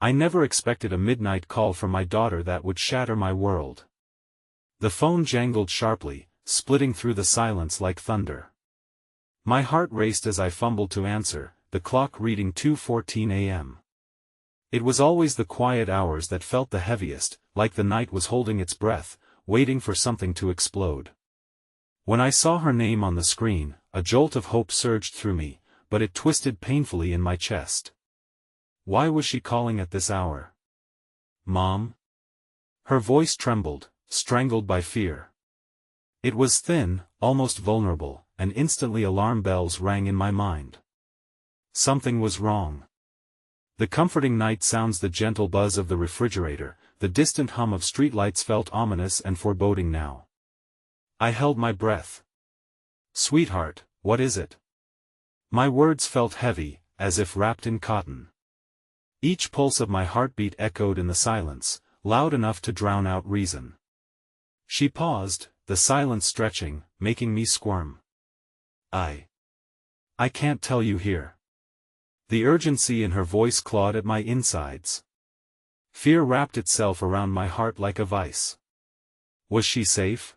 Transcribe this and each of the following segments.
I never expected a midnight call from my daughter that would shatter my world. The phone jangled sharply, splitting through the silence like thunder. My heart raced as I fumbled to answer, the clock reading 2:14 a.m. It was always the quiet hours that felt the heaviest, like the night was holding its breath, waiting for something to explode. When I saw her name on the screen, a jolt of hope surged through me, but it twisted painfully in my chest. Why was she calling at this hour? Mom? Her voice trembled, strangled by fear. It was thin, almost vulnerable, and instantly alarm bells rang in my mind. Something was wrong. The comforting night sounds, the gentle buzz of the refrigerator, the distant hum of streetlights felt ominous and foreboding now. I held my breath. Sweetheart, what is it? My words felt heavy, as if wrapped in cotton. Each pulse of my heartbeat echoed in the silence, loud enough to drown out reason. She paused, the silence stretching, making me squirm. I can't tell you here. The urgency in her voice clawed at my insides. Fear wrapped itself around my heart like a vice. Was she safe?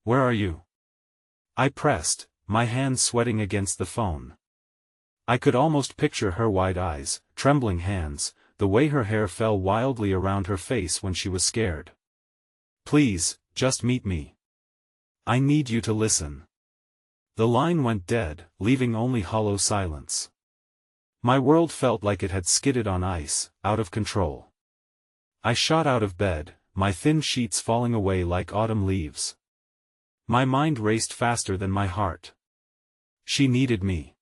Where are you? I pressed, my hands sweating against the phone. I could almost picture her wide eyes, trembling hands, the way her hair fell wildly around her face when she was scared. Please, just meet me. I need you to listen. The line went dead, leaving only hollow silence. My world felt like it had skidded on ice, out of control. I shot out of bed, my thin sheets falling away like autumn leaves. My mind raced faster than my heart. She needed me.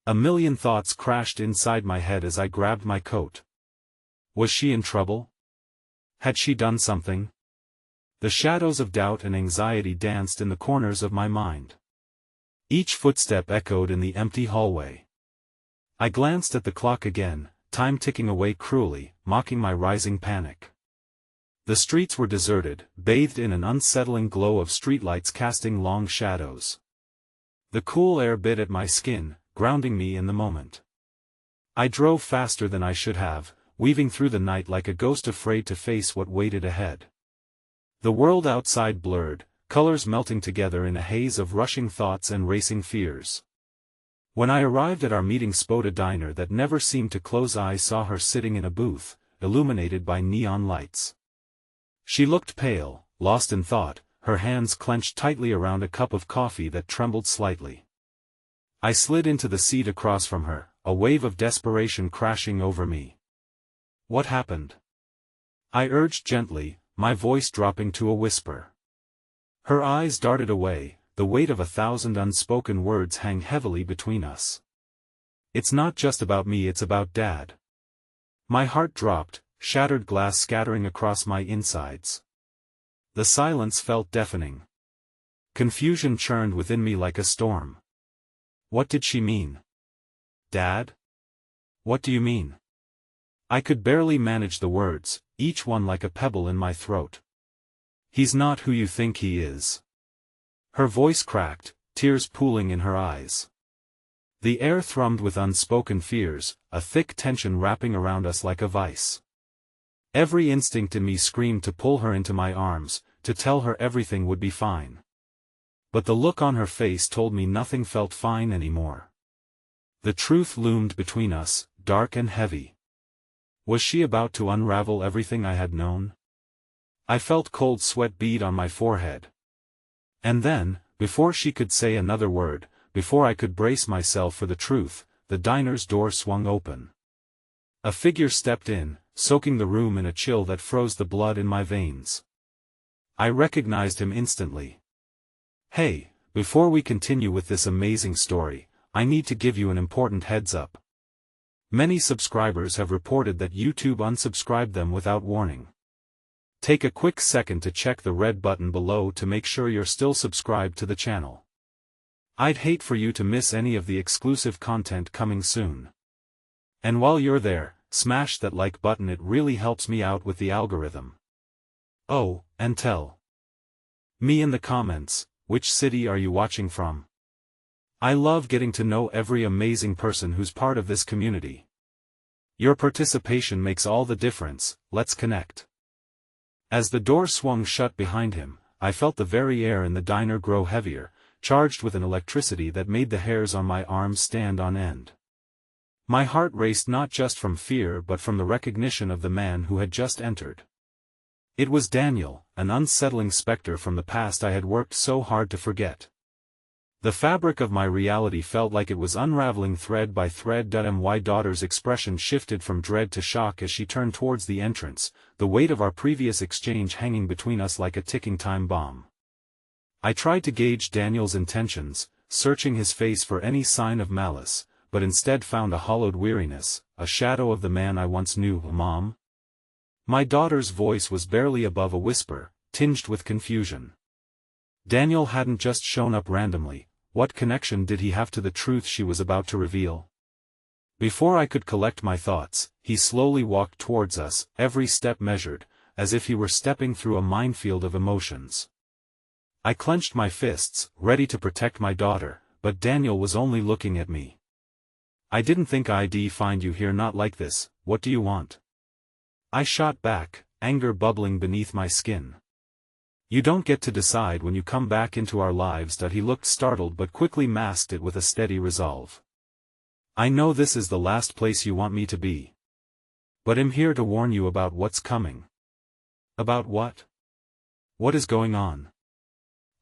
A million thoughts crashed inside my head as I grabbed my coat. Was she in trouble? Had she done something? The shadows of doubt and anxiety danced in the corners of my mind. Each footstep echoed in the empty hallway. I glanced at the clock again, time ticking away cruelly, mocking my rising panic. The streets were deserted, bathed in an unsettling glow of streetlights casting long shadows. The cool air bit at my skin, grounding me in the moment. I drove faster than I should have, weaving through the night like a ghost afraid to face what waited ahead. The world outside blurred, colors melting together in a haze of rushing thoughts and racing fears. When I arrived at our meeting spot, a diner that never seemed to close, I saw her sitting in a booth, illuminated by neon lights. She looked pale, lost in thought, her hands clenched tightly around a cup of coffee that trembled slightly. I slid into the seat across from her, a wave of desperation crashing over me. What happened? I urged gently, my voice dropping to a whisper. Her eyes darted away, the weight of 1,000 unspoken words hang heavily between us. It's not just about me, it's about Dad. My heart dropped, shattered glass scattering across my insides. The silence felt deafening. Confusion churned within me like a storm. What did she mean? Dad? What do you mean? I could barely manage the words, each one like a pebble in my throat. He's not who you think he is. Her voice cracked, tears pooling in her eyes. The air thrummed with unspoken fears, a thick tension wrapping around us like a vice. Every instinct in me screamed to pull her into my arms, to tell her everything would be fine. But the look on her face told me nothing felt fine anymore. The truth loomed between us, dark and heavy. Was she about to unravel everything I had known? I felt cold sweat bead on my forehead. And then, before she could say another word, before I could brace myself for the truth, the diner's door swung open. A figure stepped in, soaking the room in a chill that froze the blood in my veins. I recognized him instantly. Hey, before we continue with this amazing story, I need to give you an important heads up. Many subscribers have reported that YouTube unsubscribed them without warning. Take a quick second to check the red button below to make sure you're still subscribed to the channel. I'd hate for you to miss any of the exclusive content coming soon. And while you're there, smash that like button, it really helps me out with the algorithm. Oh, and tell me in the comments, which city are you watching from? I love getting to know every amazing person who's part of this community. Your participation makes all the difference, let's connect. As the door swung shut behind him, I felt the very air in the diner grow heavier, charged with an electricity that made the hairs on my arms stand on end. My heart raced not just from fear but from the recognition of the man who had just entered. It was Daniel, an unsettling specter from the past I had worked so hard to forget. The fabric of my reality felt like it was unraveling thread by thread. My daughter's expression shifted from dread to shock as she turned towards the entrance, the weight of our previous exchange hanging between us like a ticking time bomb. I tried to gauge Daniel's intentions, searching his face for any sign of malice, but instead found a hollowed weariness, a shadow of the man I once knew. Mom? My daughter's voice was barely above a whisper, tinged with confusion. Daniel hadn't just shown up randomly. What connection did he have to the truth she was about to reveal? Before I could collect my thoughts, he slowly walked towards us, every step measured, as if he were stepping through a minefield of emotions. I clenched my fists, ready to protect my daughter, but Daniel was only looking at me. I didn't think I'd find you here not like this, what do you want? I shot back, anger bubbling beneath my skin. You don't get to decide when you come back into our lives. He looked startled but quickly masked it with a steady resolve. I know this is the last place you want me to be. But I'm here to warn you about what's coming. About what? What is going on?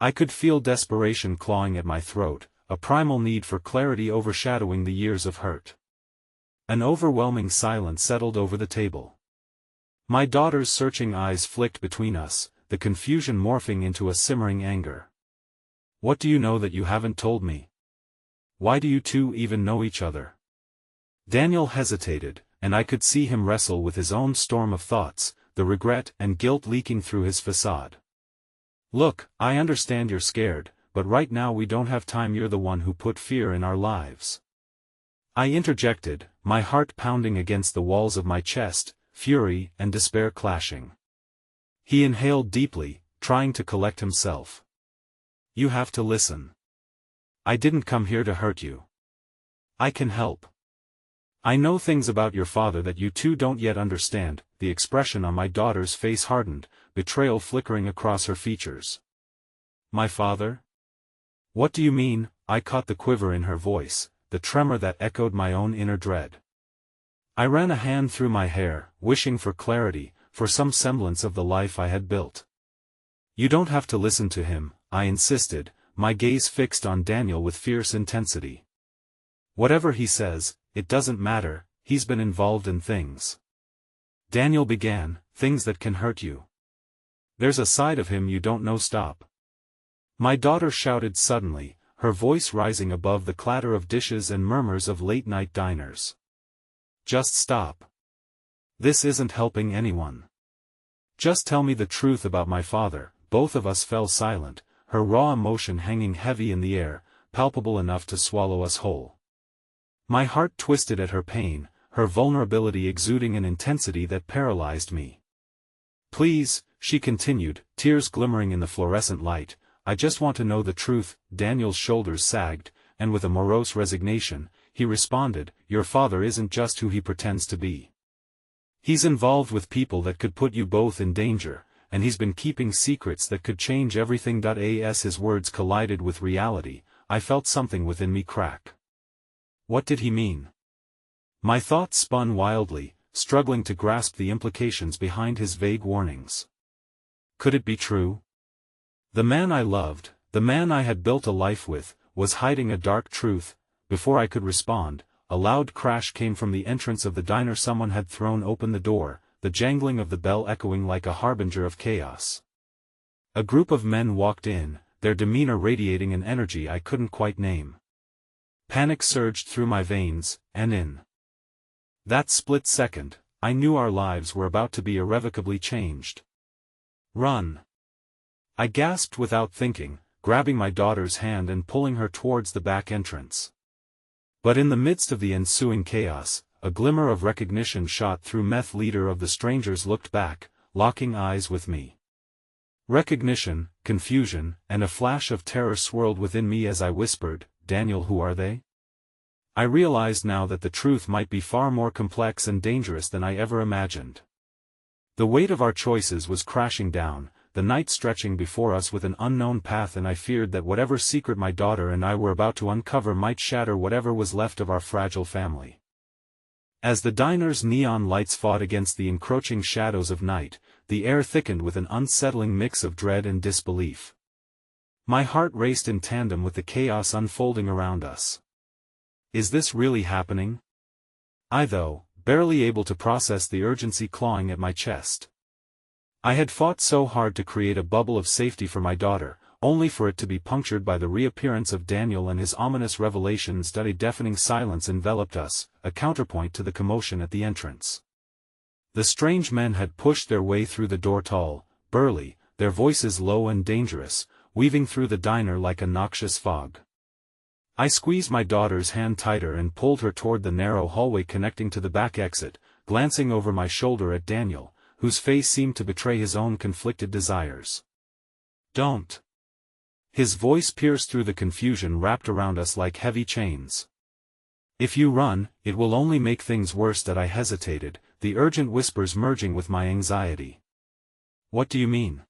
I could feel desperation clawing at my throat, a primal need for clarity overshadowing the years of hurt. An overwhelming silence settled over the table. My daughter's searching eyes flicked between us, the confusion morphing into a simmering anger. What do you know that you haven't told me? Why do you two even know each other? Daniel hesitated, and I could see him wrestle with his own storm of thoughts, the regret and guilt leaking through his facade. Look, I understand you're scared, but right now we don't have time. You're the one who put fear in our lives. I interjected, my heart pounding against the walls of my chest, fury and despair clashing. He inhaled deeply, trying to collect himself. You have to listen. I didn't come here to hurt you. I can help. I know things about your father that you two don't yet understand. The expression on my daughter's face hardened, betrayal flickering across her features. My father? What do you mean? I caught the quiver in her voice, the tremor that echoed my own inner dread. I ran a hand through my hair, wishing for clarity, for some semblance of the life I had built. You don't have to listen to him, I insisted, my gaze fixed on Daniel with fierce intensity. Whatever he says, it doesn't matter, he's been involved in things. Daniel began, things that can hurt you. There's a side of him you don't know. Stop. My daughter shouted suddenly, her voice rising above the clatter of dishes and murmurs of late-night diners. Just stop. This isn't helping anyone. Just tell me the truth about my father. Both of us fell silent, her raw emotion hanging heavy in the air, palpable enough to swallow us whole. My heart twisted at her pain, her vulnerability exuding an intensity that paralyzed me. Please, she continued, tears glimmering in the fluorescent light, I just want to know the truth. Daniel's shoulders sagged, and with a morose resignation, he responded, your father isn't just who he pretends to be. He's involved with people that could put you both in danger, and he's been keeping secrets that could change everything. As his words collided with reality, I felt something within me crack. What did he mean? My thoughts spun wildly, struggling to grasp the implications behind his vague warnings. Could it be true? The man I loved, the man I had built a life with, was hiding a dark truth. Before I could respond, a loud crash came from the entrance of the diner. Someone had thrown open the door, the jangling of the bell echoing like a harbinger of chaos. A group of men walked in, their demeanor radiating an energy I couldn't quite name. Panic surged through my veins, and in that split second, I knew our lives were about to be irrevocably changed. Run! I gasped without thinking, grabbing my daughter's hand and pulling her towards the back entrance. But in the midst of the ensuing chaos, a glimmer of recognition shot through me. The leader of the strangers looked back, locking eyes with me. Recognition, confusion, and a flash of terror swirled within me as I whispered, Daniel, who are they? I realized now that the truth might be far more complex and dangerous than I ever imagined. The weight of our choices was crashing down, the night stretching before us with an unknown path, and I feared that whatever secret my daughter and I were about to uncover might shatter whatever was left of our fragile family. As the diner's neon lights fought against the encroaching shadows of night, the air thickened with an unsettling mix of dread and disbelief. My heart raced in tandem with the chaos unfolding around us. Is this really happening? I, though, barely able to process the urgency clawing at my chest. I had fought so hard to create a bubble of safety for my daughter, only for it to be punctured by the reappearance of Daniel and his ominous revelations. A deafening silence enveloped us, a counterpoint to the commotion at the entrance. The strange men had pushed their way through the door, tall, burly, their voices low and dangerous, weaving through the diner like a noxious fog. I squeezed my daughter's hand tighter and pulled her toward the narrow hallway connecting to the back exit, glancing over my shoulder at Daniel, whose face seemed to betray his own conflicted desires. Don't. His voice pierced through the confusion wrapped around us like heavy chains. If you run, it will only make things worse. That I hesitated, the urgent whispers merging with my anxiety. What do you mean?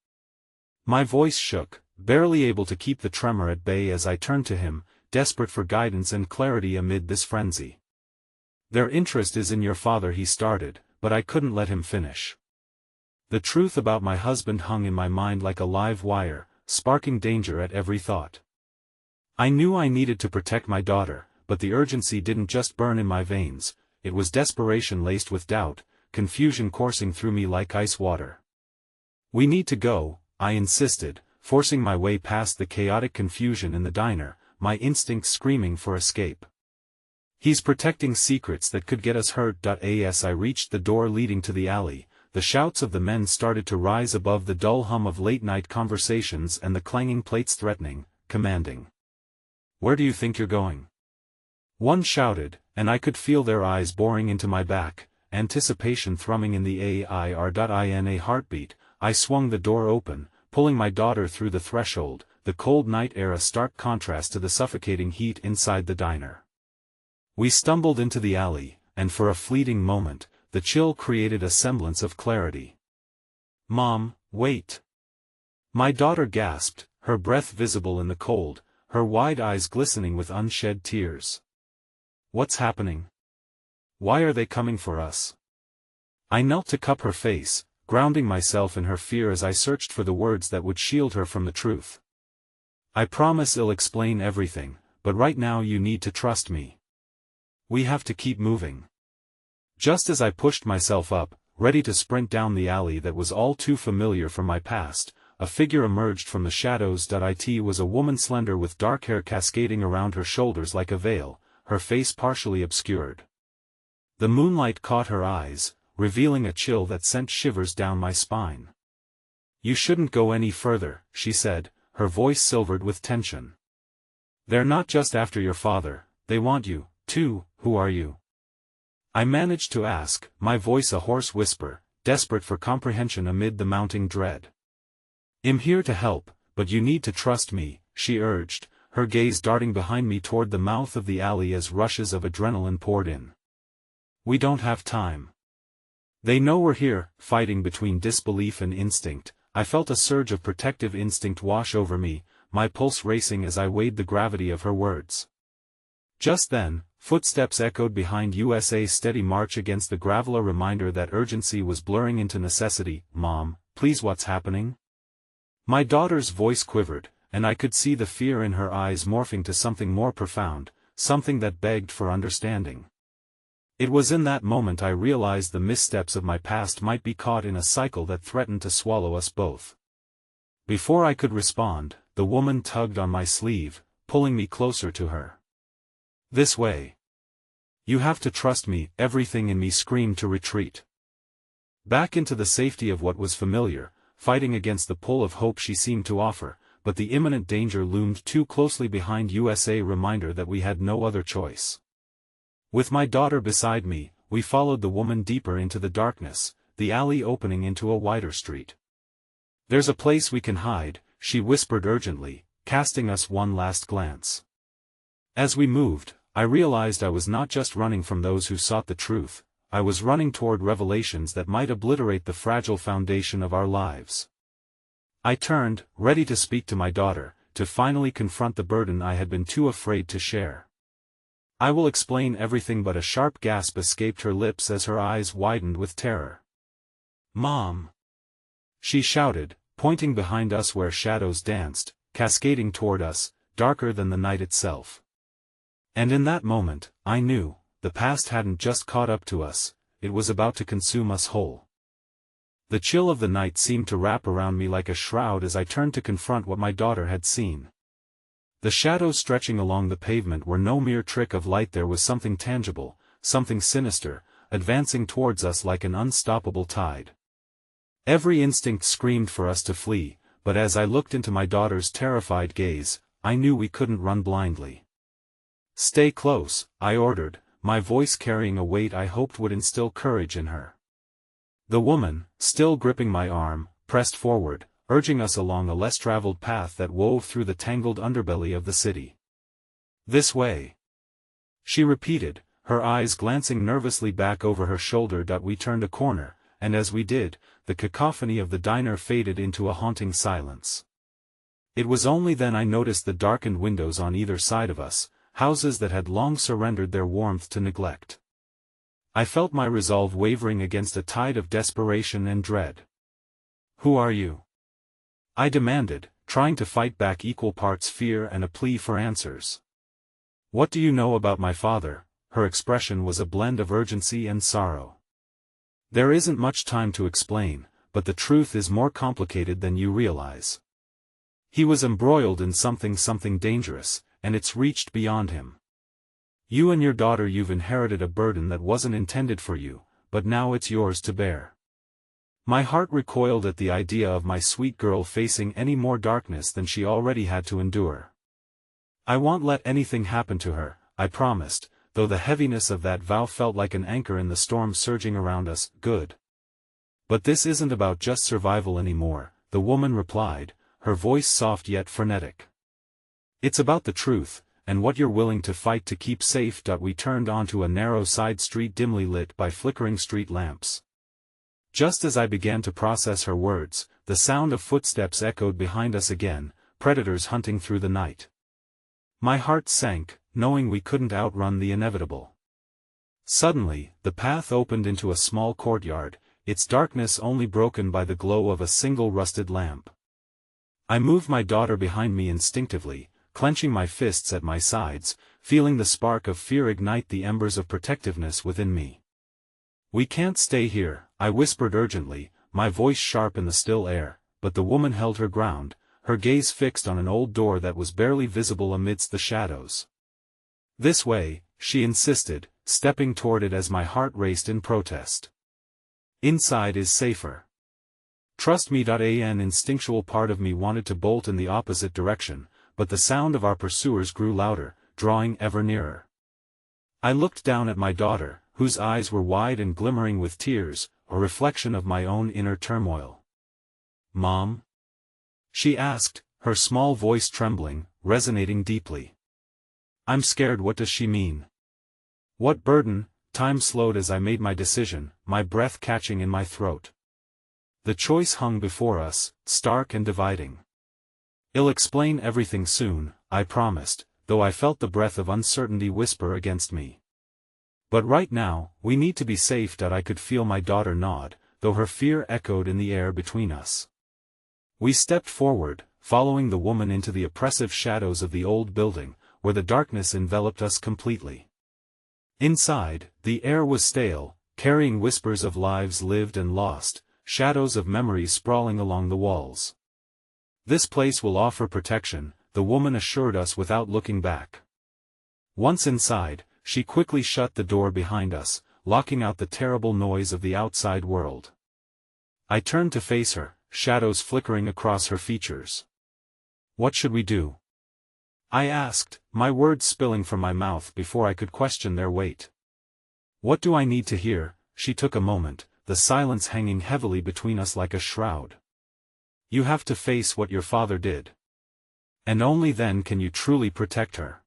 My voice shook, barely able to keep the tremor at bay as I turned to him, desperate for guidance and clarity amid this frenzy. Their interest is in your father, he started, but I couldn't let him finish. The truth about my husband hung in my mind like a live wire, sparking danger at every thought. I knew I needed to protect my daughter, but the urgency didn't just burn in my veins, it was desperation laced with doubt, confusion coursing through me like ice water. We need to go, I insisted, forcing my way past the chaotic confusion in the diner, my instincts screaming for escape. He's protecting secrets that could get us hurt. As I reached the door leading to the alley, the shouts of the men started to rise above the dull hum of late-night conversations and the clanging plates threatening, commanding. Where do you think you're going? One shouted, and I could feel their eyes boring into my back, anticipation thrumming in the in a heartbeat. I swung the door open, pulling my daughter through the threshold, the cold night air a stark contrast to the suffocating heat inside the diner. We stumbled into the alley, and for a fleeting moment, the chill created a semblance of clarity. Mom, wait! My daughter gasped, her breath visible in the cold, her wide eyes glistening with unshed tears. What's happening? Why are they coming for us? I knelt to cup her face, grounding myself in her fear as I searched for the words that would shield her from the truth. I promise I'll explain everything, but right now you need to trust me. We have to keep moving. Just as I pushed myself up, ready to sprint down the alley that was all too familiar from my past, a figure emerged from the shadows. It was a woman slender with dark hair cascading around her shoulders like a veil, her face partially obscured. The moonlight caught her eyes, revealing a chill that sent shivers down my spine. You shouldn't go any further, she said, her voice silvered with tension. They're not just after your father, they want you, too. Who are you? I managed to ask, my voice a hoarse whisper, desperate for comprehension amid the mounting dread. I'm here to help, but you need to trust me, she urged, her gaze darting behind me toward the mouth of the alley as rushes of adrenaline poured in. We don't have time. They know we're here. Fighting between disbelief and instinct, I felt a surge of protective instinct wash over me, my pulse racing as I weighed the gravity of her words. Just then, footsteps echoed behind USA's steady march against the gravel, a reminder that urgency was blurring into necessity. Mom, please, what's happening? My daughter's voice quivered, and I could see the fear in her eyes morphing to something more profound, something that begged for understanding. It was in that moment I realized the missteps of my past might be caught in a cycle that threatened to swallow us both. Before I could respond, the woman tugged on my sleeve, pulling me closer to her. This way. You have to trust me. Everything in me screamed to retreat back into the safety of what was familiar, fighting against the pull of hope she seemed to offer, but the imminent danger loomed too closely behind. USA reminder that we had no other choice. With my daughter beside me, we followed the woman deeper into the darkness, the alley opening into a wider street. There's a place we can hide, she whispered urgently, casting us one last glance. As we moved, I realized I was not just running from those who sought the truth, I was running toward revelations that might obliterate the fragile foundation of our lives. I turned, ready to speak to my daughter, to finally confront the burden I had been too afraid to share. "I will explain everything," but a sharp gasp escaped her lips as her eyes widened with terror. "Mom!" she shouted, pointing behind us where shadows danced, cascading toward us, darker than the night itself. And in that moment, I knew, the past hadn't just caught up to us, it was about to consume us whole. The chill of the night seemed to wrap around me like a shroud as I turned to confront what my daughter had seen. The shadows stretching along the pavement were no mere trick of light. There was something tangible, something sinister, advancing towards us like an unstoppable tide. Every instinct screamed for us to flee, but as I looked into my daughter's terrified gaze, I knew we couldn't run blindly. "Stay close," I ordered, my voice carrying a weight I hoped would instill courage in her. The woman, still gripping my arm, pressed forward, urging us along a less traveled path that wove through the tangled underbelly of the city. "This way," she repeated, her eyes glancing nervously back over her shoulder. We turned a corner, and as we did, the cacophony of the diner faded into a haunting silence. It was only then I noticed the darkened windows on either side of us, houses that had long surrendered their warmth to neglect. I felt my resolve wavering against a tide of desperation and dread. "Who are you?" I demanded, trying to fight back equal parts fear and a plea for answers. "What do you know about my father?" Her expression was a blend of urgency and sorrow. "There isn't much time to explain, but the truth is more complicated than you realize. He was embroiled in something dangerous, and it's reached beyond him. You and your daughter, you've inherited a burden that wasn't intended for you, but now it's yours to bear." My heart recoiled at the idea of my sweet girl facing any more darkness than she already had to endure. "I won't let anything happen to her," I promised, though the heaviness of that vow felt like an anchor in the storm surging around us. "Good. But this isn't about just survival anymore," the woman replied, her voice soft yet frenetic. "It's about the truth, and what you're willing to fight to keep safe." We turned onto a narrow side street dimly lit by flickering street lamps. Just as I began to process her words, the sound of footsteps echoed behind us again, predators hunting through the night. My heart sank, knowing we couldn't outrun the inevitable. Suddenly, the path opened into a small courtyard, its darkness only broken by the glow of a single rusted lamp. I moved my daughter behind me instinctively, clenching my fists at my sides, feeling the spark of fear ignite the embers of protectiveness within me. "We can't stay here," I whispered urgently, my voice sharp in the still air, but the woman held her ground, her gaze fixed on an old door that was barely visible amidst the shadows. "This way," she insisted, stepping toward it as my heart raced in protest. "Inside is safer. Trust me." An instinctual part of me wanted to bolt in the opposite direction, but the sound of our pursuers grew louder, drawing ever nearer. I looked down at my daughter, whose eyes were wide and glimmering with tears, a reflection of my own inner turmoil. "Mom?" she asked, her small voice trembling, resonating deeply. "I'm scared." "What does she mean? What burden?" Time slowed as I made my decision, my breath catching in my throat. The choice hung before us, stark and dividing. "I'll explain everything soon," I promised, though I felt the breath of uncertainty whisper against me. "But right now, we need to be safe." I could feel my daughter nod, though her fear echoed in the air between us. We stepped forward, following the woman into the oppressive shadows of the old building, where the darkness enveloped us completely. Inside, the air was stale, carrying whispers of lives lived and lost, shadows of memories sprawling along the walls. "This place will offer protection," the woman assured us without looking back. Once inside, she quickly shut the door behind us, locking out the terrible noise of the outside world. I turned to face her, shadows flickering across her features. "What should we do?" I asked, my words spilling from my mouth before I could question their weight. "What do I need to hear?" She took a moment, the silence hanging heavily between us like a shroud. "You have to face what your father did. And only then can you truly protect her."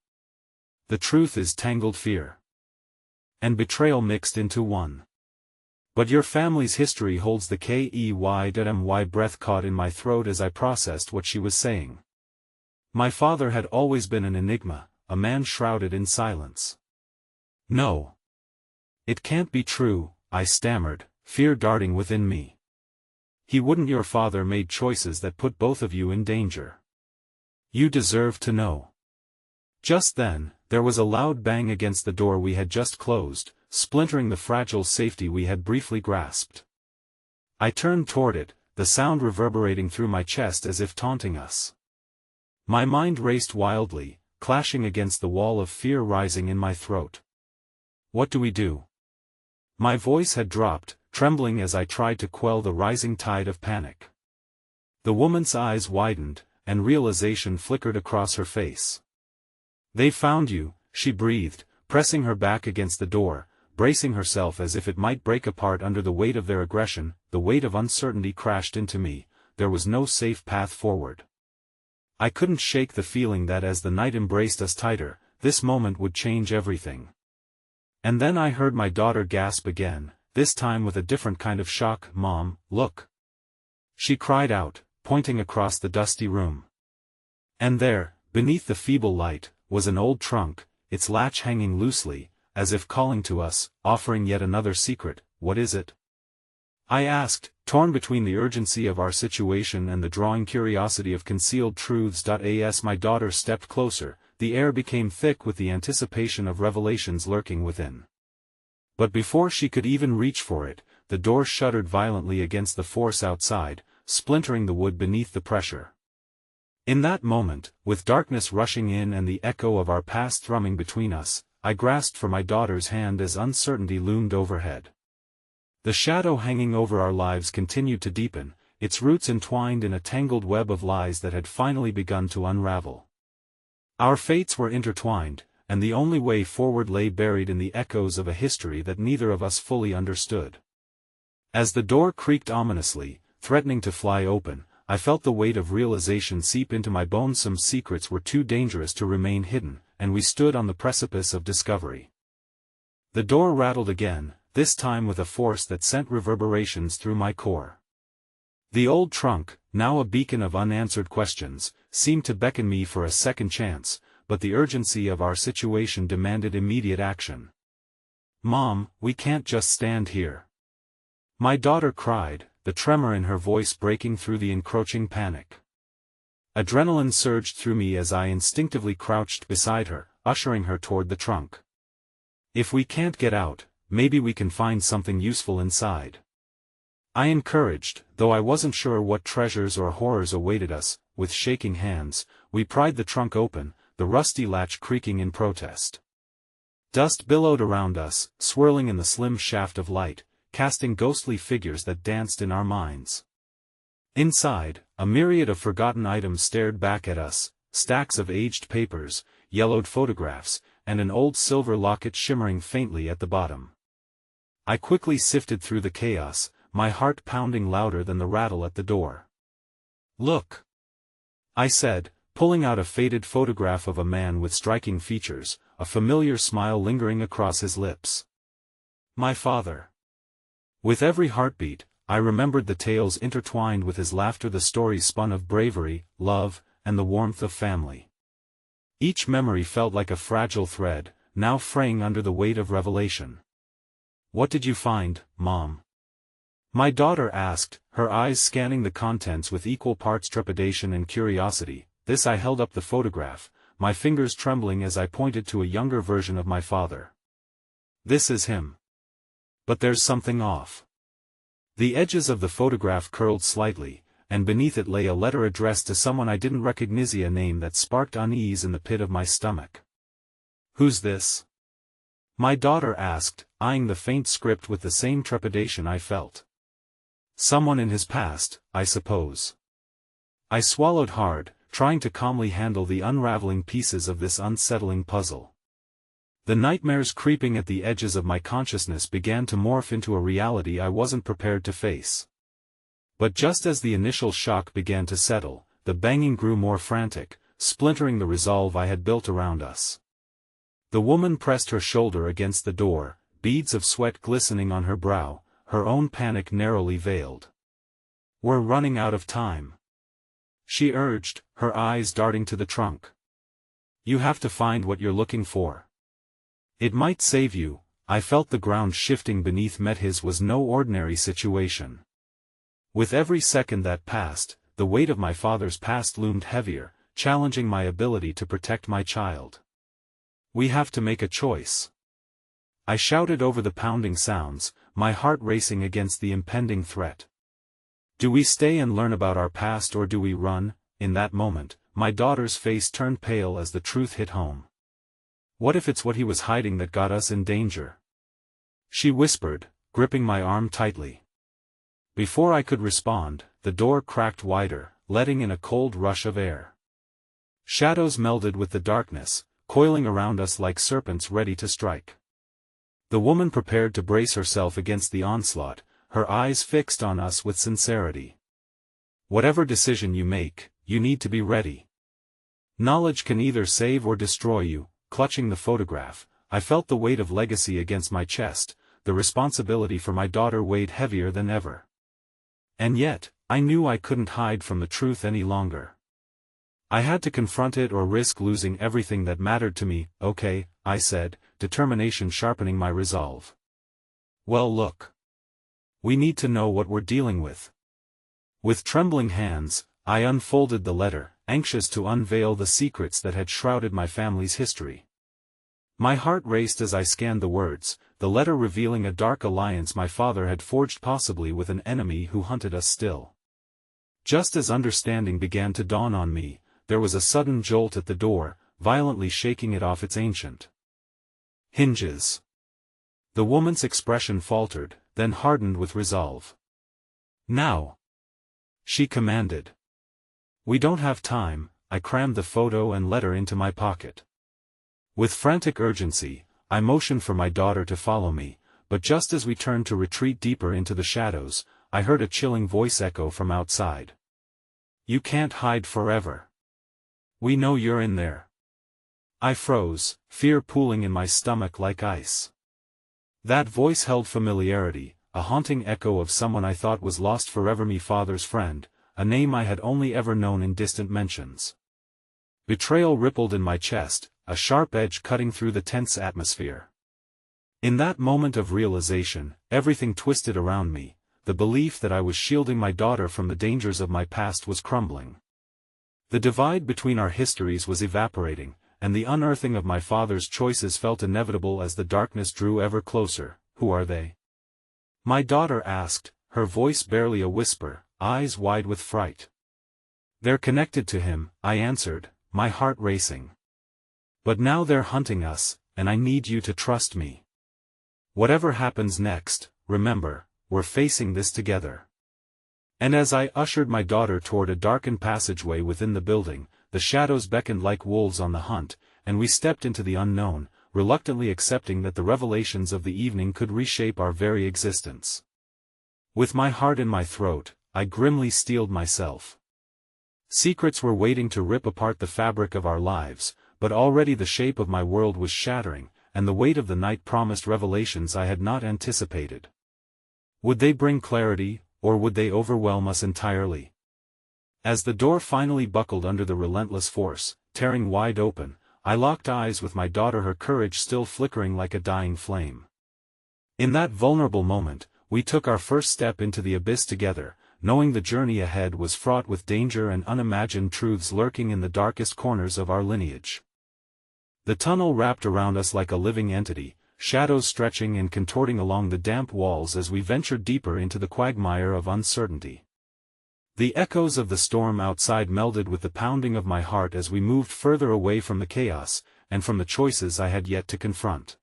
The truth is tangled fear and betrayal mixed into one. But your family's history holds the key.my breath caught in my throat as I processed what she was saying. My father had always been an enigma, a man shrouded in silence. No. It can't be true, I stammered, fear darting within me. He wouldn't. Your father made choices that put both of you in danger. You deserve to know. Just then, there was a loud bang against the door we had just closed, splintering the fragile safety we had briefly grasped. I turned toward it, the sound reverberating through my chest as if taunting us. My mind raced wildly, clashing against the wall of fear rising in my throat. What do we do? My voice had dropped, trembling as I tried to quell the rising tide of panic. The woman's eyes widened, and realization flickered across her face. They found you, she breathed, pressing her back against the door, bracing herself as if it might break apart under the weight of their aggression. The weight of uncertainty crashed into me. There was no safe path forward. I couldn't shake the feeling that as the night embraced us tighter, this moment would change everything. And then I heard my daughter gasp again, this time with a different kind of shock. Mom, look! She cried out, pointing across the dusty room. And there, beneath the feeble light, was an old trunk, its latch hanging loosely, as if calling to us, offering yet another secret. What is it? I asked, torn between the urgency of our situation and the drawing curiosity of concealed truths. As my daughter stepped closer, the air became thick with the anticipation of revelations lurking within. But before she could even reach for it, the door shuddered violently against the force outside, splintering the wood beneath the pressure. In that moment, with darkness rushing in and the echo of our past thrumming between us, I grasped for my daughter's hand as uncertainty loomed overhead. The shadow hanging over our lives continued to deepen, its roots entwined in a tangled web of lies that had finally begun to unravel. Our fates were intertwined, and the only way forward lay buried in the echoes of a history that neither of us fully understood. As the door creaked ominously, threatening to fly open, I felt the weight of realization seep into my bones. Some secrets were too dangerous to remain hidden, and we stood on the precipice of discovery. The door rattled again, this time with a force that sent reverberations through my core. The old trunk, now a beacon of unanswered questions, seemed to beckon me for a second chance, but the urgency of our situation demanded immediate action. Mom, we can't just stand here. My daughter cried, the tremor in her voice breaking through the encroaching panic. Adrenaline surged through me as I instinctively crouched beside her, ushering her toward the trunk. If we can't get out, maybe we can find something useful inside. I encouraged, though I wasn't sure what treasures or horrors awaited us. With shaking hands, we pried the trunk open, the rusty latch creaking in protest. Dust billowed around us, swirling in the slim shaft of light, casting ghostly figures that danced in our minds. Inside, a myriad of forgotten items stared back at us, stacks of aged papers, yellowed photographs, and an old silver locket shimmering faintly at the bottom. I quickly sifted through the chaos, my heart pounding louder than the rattle at the door. Look! I said, pulling out a faded photograph of a man with striking features, a familiar smile lingering across his lips. My father. With every heartbeat, I remembered the tales intertwined with his laughter, the stories spun of bravery, love, and the warmth of family. Each memory felt like a fragile thread, now fraying under the weight of revelation. What did you find, Mom? My daughter asked, her eyes scanning the contents with equal parts trepidation and curiosity. This I held up the photograph, my fingers trembling as I pointed to a younger version of my father. This is him. But there's something off. The edges of the photograph curled slightly, and beneath it lay a letter addressed to someone I didn't recognize, a name that sparked unease in the pit of my stomach. Who's this? My daughter asked, eyeing the faint script with the same trepidation I felt. Someone in his past, I suppose. I swallowed hard, trying to calmly handle the unraveling pieces of this unsettling puzzle. The nightmares creeping at the edges of my consciousness began to morph into a reality I wasn't prepared to face. But just as the initial shock began to settle, the banging grew more frantic, splintering the resolve I had built around us. The woman pressed her shoulder against the door, beads of sweat glistening on her brow, her own panic narrowly veiled. "We're running out of time," she urged, her eyes darting to the trunk. "You have to find what you're looking for. It might save you." I felt the ground shifting beneath me. His was no ordinary situation. With every second that passed, the weight of my father's past loomed heavier, challenging my ability to protect my child. "We have to make a choice," I shouted over the pounding sounds, my heart racing against the impending threat. "Do we stay and learn about our past, or do we run?" In that moment, my daughter's face turned pale as the truth hit home. "What if it's what he was hiding that got us in danger?" she whispered, gripping my arm tightly. Before I could respond, the door cracked wider, letting in a cold rush of air. Shadows melded with the darkness, coiling around us like serpents ready to strike. The woman prepared to brace herself against the onslaught, her eyes fixed on us with sincerity. "Whatever decision you make, you need to be ready. Knowledge can either save or destroy you." Clutching the photograph, I felt the weight of legacy against my chest, the responsibility for my daughter weighed heavier than ever. And yet, I knew I couldn't hide from the truth any longer. I had to confront it or risk losing everything that mattered to me. "Okay," I said, determination sharpening my resolve. "Well, look. We need to know what we're dealing with." With trembling hands, I unfolded the letter, anxious to unveil the secrets that had shrouded my family's history. My heart raced as I scanned the words, the letter revealing a dark alliance my father had forged, possibly with an enemy who hunted us still. Just as understanding began to dawn on me, there was a sudden jolt at the door, violently shaking it off its ancient hinges. The woman's expression faltered, then hardened with resolve. "Now," she commanded. "We don't have time." I crammed the photo and letter into my pocket. With frantic urgency, I motioned for my daughter to follow me, but just as we turned to retreat deeper into the shadows, I heard a chilling voice echo from outside. "You can't hide forever. We know you're in there." I froze, fear pooling in my stomach like ice. That voice held familiarity, a haunting echo of someone I thought was lost forever, my father's friend, a name I had only ever known in distant mentions. Betrayal rippled in my chest, a sharp edge cutting through the tense atmosphere. In that moment of realization, everything twisted around me. The belief that I was shielding my daughter from the dangers of my past was crumbling. The divide between our histories was evaporating, and the unearthing of my father's choices felt inevitable as the darkness drew ever closer. "Who are they?" my daughter asked, her voice barely a whisper, eyes wide with fright. "They're connected to him," I answered, my heart racing. "But now they're hunting us, and I need you to trust me. Whatever happens next, remember, we're facing this together." And as I ushered my daughter toward a darkened passageway within the building, the shadows beckoned like wolves on the hunt, and we stepped into the unknown, reluctantly accepting that the revelations of the evening could reshape our very existence. With my heart in my throat, I grimly steeled myself. Secrets were waiting to rip apart the fabric of our lives, but already the shape of my world was shattering, and the weight of the night promised revelations I had not anticipated. Would they bring clarity, or would they overwhelm us entirely? As the door finally buckled under the relentless force, tearing wide open, I locked eyes with my daughter, her courage still flickering like a dying flame. In that vulnerable moment, we took our first step into the abyss together, knowing the journey ahead was fraught with danger and unimagined truths lurking in the darkest corners of our lineage. The tunnel wrapped around us like a living entity, shadows stretching and contorting along the damp walls as we ventured deeper into the quagmire of uncertainty. The echoes of the storm outside melded with the pounding of my heart as we moved further away from the chaos, and from the choices I had yet to confront.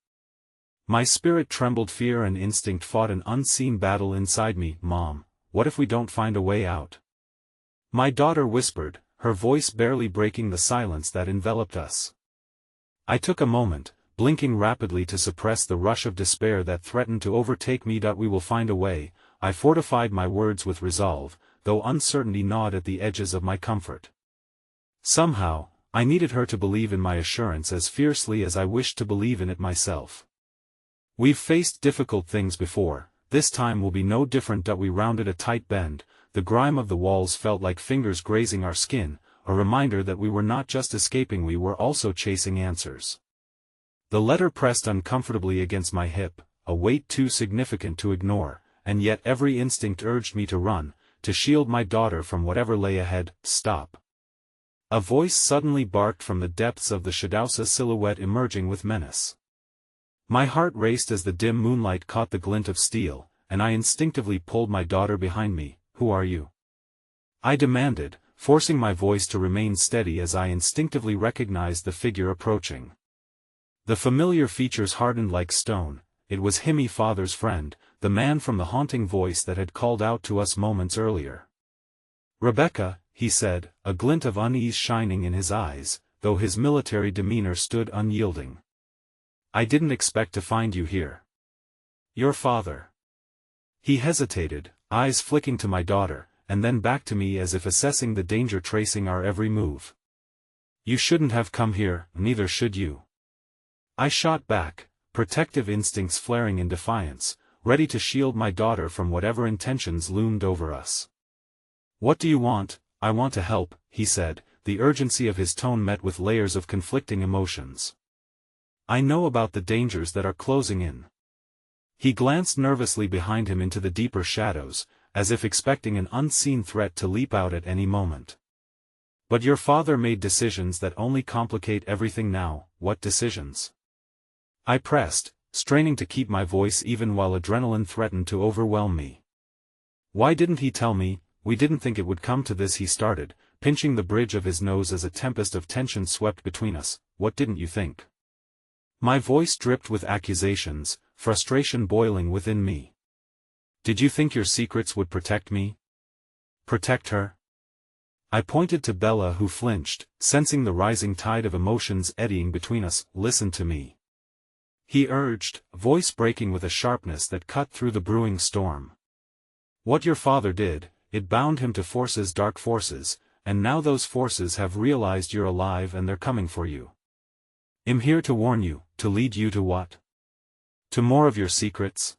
My spirit trembled, fear and instinct fought an unseen battle inside me. "Mom, what if we don't find a way out?" my daughter whispered, her voice barely breaking the silence that enveloped us. I took a moment, blinking rapidly to suppress the rush of despair that threatened to overtake me. "We will find a way," I fortified my words with resolve, though uncertainty gnawed at the edges of my comfort. Somehow, I needed her to believe in my assurance as fiercely as I wished to believe in it myself. We've faced difficult things before, this time will be no different. We rounded a tight bend, the grime of the walls felt like fingers grazing our skin, a reminder that we were not just escaping, we were also chasing answers. The letter pressed uncomfortably against my hip, a weight too significant to ignore, and yet every instinct urged me to run, to shield my daughter from whatever lay ahead. Stop. A voice suddenly barked from the depths of the shadow, a silhouette emerging with menace. My heart raced as the dim moonlight caught the glint of steel, and I instinctively pulled my daughter behind me. Who are you? I demanded, forcing my voice to remain steady as I instinctively recognized the figure approaching. The familiar features hardened like stone. It was Himmy, father's friend, the man from the haunting voice that had called out to us moments earlier. Rebecca, he said, a glint of unease shining in his eyes, though his military demeanor stood unyielding. I didn't expect to find you here. Your father. He hesitated, eyes flicking to my daughter, and then back to me as if assessing the danger tracing our every move. You shouldn't have come here, neither should you. I shot back, protective instincts flaring in defiance, ready to shield my daughter from whatever intentions loomed over us. What do you want? I want to help, he said, the urgency of his tone met with layers of conflicting emotions. I know about the dangers that are closing in. He glanced nervously behind him into the deeper shadows, as if expecting an unseen threat to leap out at any moment. But your father made decisions that only complicate everything now. What decisions? I pressed, straining to keep my voice even while adrenaline threatened to overwhelm me. Why didn't he tell me? We didn't think it would come to this, he started, pinching the bridge of his nose as a tempest of tension swept between us. What didn't you think? My voice dripped with accusations, frustration boiling within me. Did you think your secrets would protect me? Protect her? I pointed to Bella, who flinched, sensing the rising tide of emotions eddying between us. Listen to me, he urged, voice breaking with a sharpness that cut through the brewing storm. What your father did, it bound him to forces, dark forces, and now those forces have realized you're alive and they're coming for you. I'm here to warn you, to lead you to what? To more of your secrets?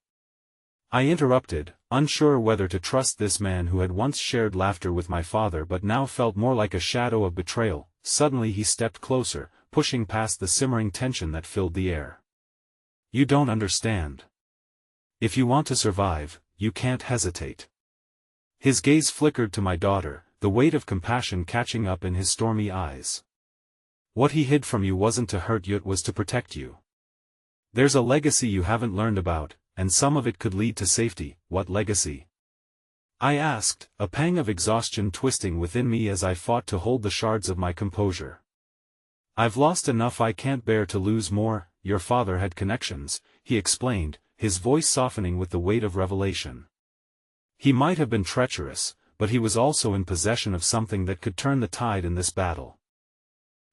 I interrupted, unsure whether to trust this man who had once shared laughter with my father but now felt more like a shadow of betrayal. Suddenly he stepped closer, pushing past the simmering tension that filled the air. You don't understand. If you want to survive, you can't hesitate. His gaze flickered to my daughter, the weight of compassion catching up in his stormy eyes. What he hid from you wasn't to hurt you, it was to protect you. There's a legacy you haven't learned about, and some of it could lead to safety. What legacy? I asked, a pang of exhaustion twisting within me as I fought to hold the shards of my composure. I've lost enough, I can't bear to lose more. Your father had connections, he explained, his voice softening with the weight of revelation. He might have been treacherous, but he was also in possession of something that could turn the tide in this battle.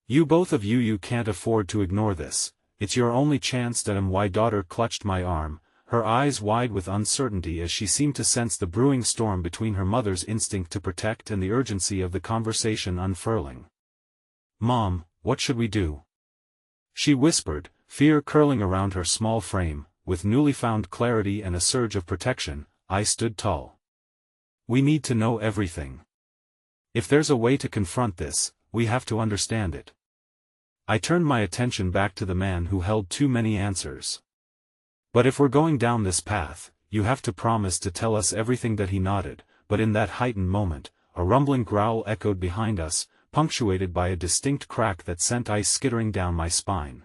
You both of you can't afford to ignore this. It's your only chance. My daughter clutched my arm, her eyes wide with uncertainty as she seemed to sense the brewing storm between her mother's instinct to protect and the urgency of the conversation unfurling. Mom, what should we do? She whispered, fear curling around her small frame. With newly found clarity and a surge of protection, I stood tall. We need to know everything. If there's a way to confront this, we have to understand it. I turned my attention back to the man who held too many answers. But if we're going down this path, you have to promise to tell us everything. That he nodded, but in that heightened moment, a rumbling growl echoed behind us, punctuated by a distinct crack that sent ice skittering down my spine.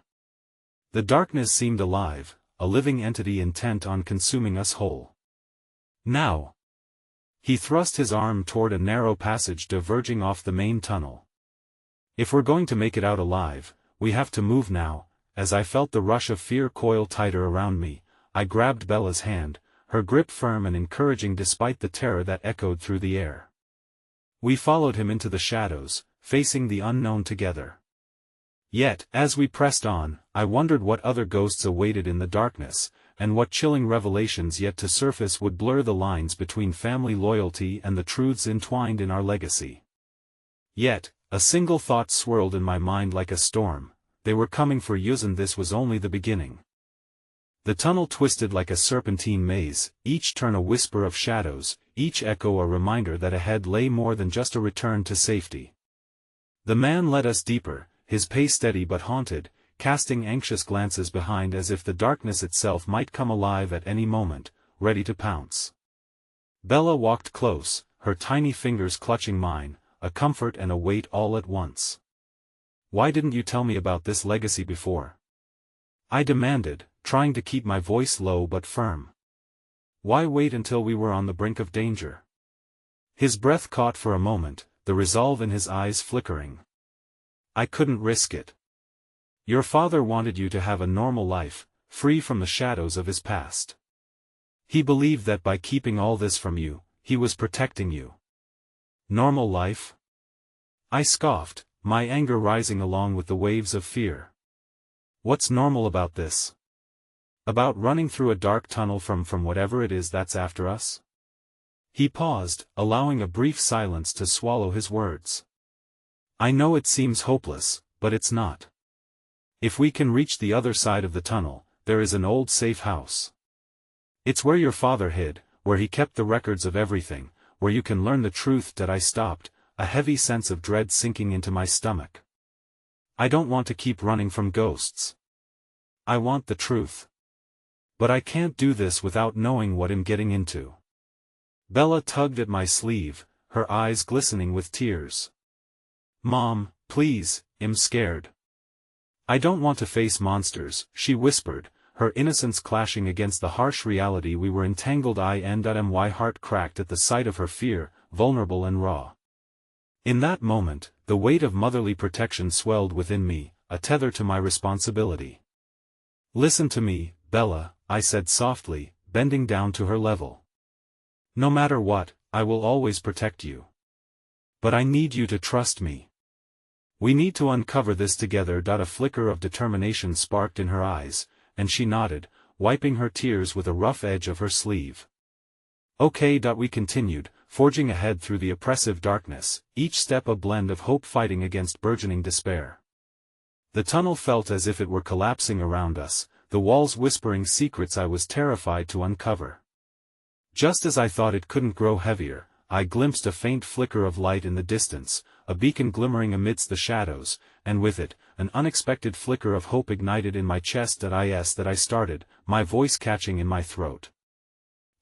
The darkness seemed alive, a living entity intent on consuming us whole. Now. He thrust his arm toward a narrow passage diverging off the main tunnel. If we're going to make it out alive, we have to move now. As I felt the rush of fear coil tighter around me, I grabbed Bella's hand, her grip firm and encouraging despite the terror that echoed through the air. We followed him into the shadows, facing the unknown together. Yet, as we pressed on, I wondered what other ghosts awaited in the darkness, and what chilling revelations yet to surface would blur the lines between family loyalty and the truths entwined in our legacy. Yet, A single thought swirled in my mind like a storm: they were coming for us, and this was only the beginning. The tunnel twisted like a serpentine maze, each turn a whisper of shadows, each echo a reminder that ahead lay more than just a return to safety. The man led us deeper, his pace steady but haunted, casting anxious glances behind as if the darkness itself might come alive at any moment, ready to pounce. Bella walked close, her tiny fingers clutching mine, a comfort and a weight all at once. "Why didn't you tell me about this legacy before?" I demanded, trying to keep my voice low but firm. "Why wait until we were on the brink of danger?" His breath caught for a moment, the resolve in his eyes flickering. "I couldn't risk it. Your father wanted you to have a normal life, free from the shadows of his past. He believed that by keeping all this from you, he was protecting you." "Normal life?" I scoffed, my anger rising along with the waves of fear. "What's normal about this? About running through a dark tunnel from whatever it is that's after us?" He paused, allowing a brief silence to swallow his words. "I know it seems hopeless, but it's not. If we can reach the other side of the tunnel, there is an old safe house. It's where your father hid, where he kept the records of everything, where you can learn the truth." That I stopped, a heavy sense of dread sinking into my stomach. I don't want to keep running from ghosts. I want the truth. But I can't do this without knowing what I'm getting into. Bella tugged at my sleeve, her eyes glistening with tears. "Mom, please, I'm scared. I don't want to face monsters," she whispered, her innocence clashing against the harsh reality we were entangled in. My heart cracked at the sight of her fear, vulnerable and raw. In that moment, the weight of motherly protection swelled within me, a tether to my responsibility. "Listen to me, Bella," I said softly, bending down to her level. "No matter what, I will always protect you. But I need you to trust me. We need to uncover this together." A flicker of determination sparked in her eyes, and she nodded, wiping her tears with a rough edge of her sleeve. "Okay." We continued, forging ahead through the oppressive darkness, each step a blend of hope fighting against burgeoning despair. The tunnel felt as if it were collapsing around us, the walls whispering secrets I was terrified to uncover. Just as I thought it couldn't grow heavier, I glimpsed a faint flicker of light in the distance, a beacon glimmering amidst the shadows, and with it, an unexpected flicker of hope ignited in my chest. That I started, my voice catching in my throat.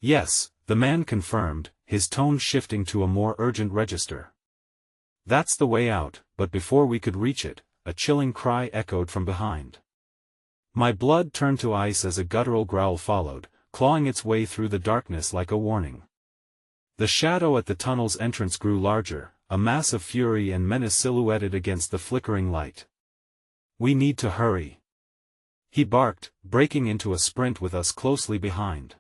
"Yes," the man confirmed, his tone shifting to a more urgent register. "That's the way out." But before we could reach it, a chilling cry echoed from behind. My blood turned to ice as a guttural growl followed, clawing its way through the darkness like a warning. The shadow at the tunnel's entrance grew larger, a mass of fury and menace silhouetted against the flickering light. "We need to hurry," he barked, breaking into a sprint with us closely behind.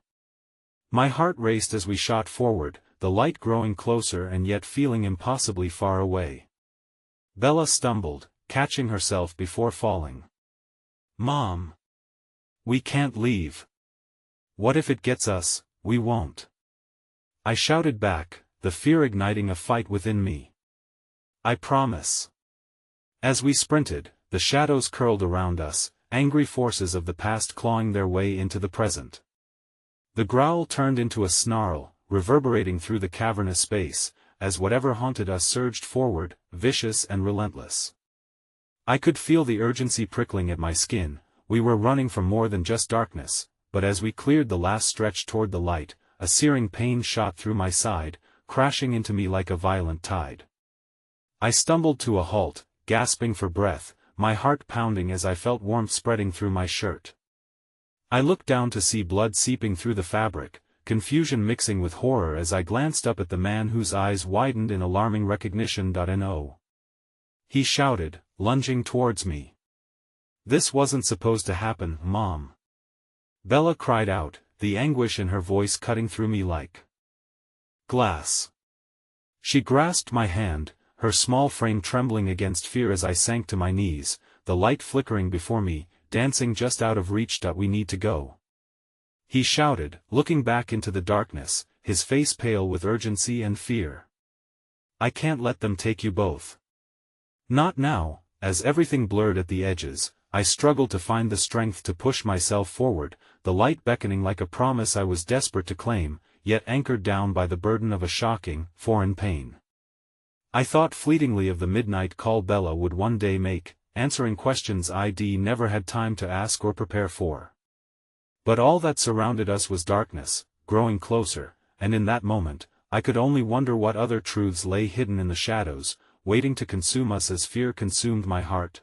My heart raced as we shot forward, the light growing closer and yet feeling impossibly far away. Bella stumbled, catching herself before falling. "Mom! We can't leave. What if it gets us?" "We won't," I shouted back, the fear igniting a fight within me. "I promise." As we sprinted, the shadows curled around us, angry forces of the past clawing their way into the present. The growl turned into a snarl, reverberating through the cavernous space, as whatever haunted us surged forward, vicious and relentless. I could feel the urgency prickling at my skin. We were running from more than just darkness, but as we cleared the last stretch toward the light, a searing pain shot through my side, crashing into me like a violent tide. I stumbled to a halt, gasping for breath, my heart pounding as I felt warmth spreading through my shirt. I looked down to see blood seeping through the fabric, confusion mixing with horror as I glanced up at the man whose eyes widened in alarming recognition. "No!" he shouted, lunging towards me. "This wasn't supposed to happen, Mom!" Bella cried out, the anguish in her voice cutting through me like glass. She grasped my hand, her small frame trembling against fear as I sank to my knees, the light flickering before me, dancing just out of reach. "We need to go," he shouted, looking back into the darkness, his face pale with urgency and fear. "I can't let them take you both." Not now. As everything blurred at the edges, I struggled to find the strength to push myself forward, the light beckoning like a promise I was desperate to claim, yet anchored down by the burden of a shocking, foreign pain. I thought fleetingly of the midnight call Bella would one day make, answering questions I'd never had time to ask or prepare for. But all that surrounded us was darkness, growing closer, and in that moment, I could only wonder what other truths lay hidden in the shadows, waiting to consume us as fear consumed my heart.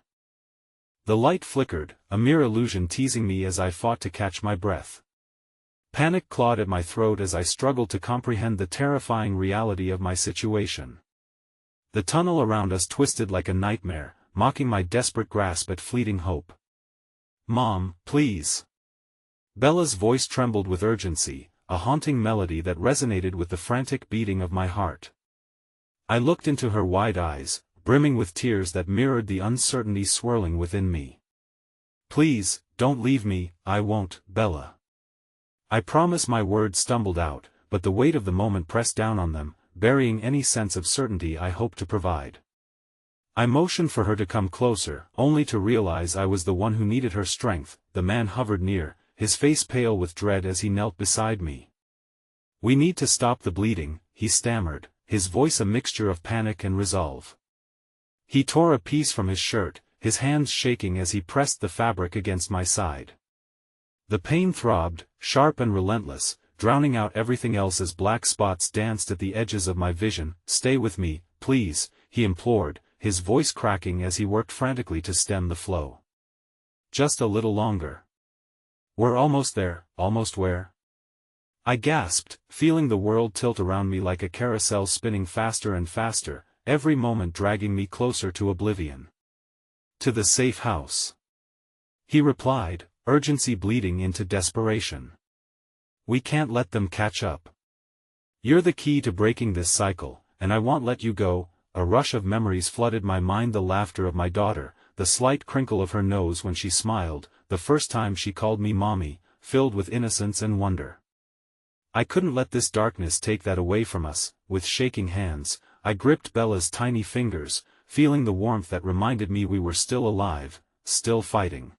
The light flickered, a mere illusion teasing me as I fought to catch my breath. Panic clawed at my throat as I struggled to comprehend the terrifying reality of my situation. The tunnel around us twisted like a nightmare, mocking my desperate grasp at fleeting hope. "Mom, please." Bella's voice trembled with urgency, a haunting melody that resonated with the frantic beating of my heart. I looked into her wide eyes, brimming with tears that mirrored the uncertainty swirling within me. "Please, don't leave me, I won't, Bella." I promise. My words stumbled out, but the weight of the moment pressed down on them, burying any sense of certainty I hoped to provide. I motioned for her to come closer, only to realize I was the one who needed her strength. The man hovered near, his face pale with dread as he knelt beside me. "We need to stop the bleeding," he stammered, his voice a mixture of panic and resolve. He tore a piece from his shirt, his hands shaking as he pressed the fabric against my side. The pain throbbed, sharp and relentless, drowning out everything else as black spots danced at the edges of my vision. "Stay with me, please," he implored, his voice cracking as he worked frantically to stem the flow. "Just a little longer." "We're almost there." "Almost where?" I gasped, feeling the world tilt around me like a carousel spinning faster and faster, every moment dragging me closer to oblivion. "To the safe house," he replied, urgency bleeding into desperation. "We can't let them catch up. You're the key to breaking this cycle, and I won't let you go." A rush of memories flooded my mind, the laughter of my daughter, the slight crinkle of her nose when she smiled, the first time she called me mommy, filled with innocence and wonder. I couldn't let this darkness take that away from us. With shaking hands, I gripped Bella's tiny fingers, feeling the warmth that reminded me we were still alive, still fighting.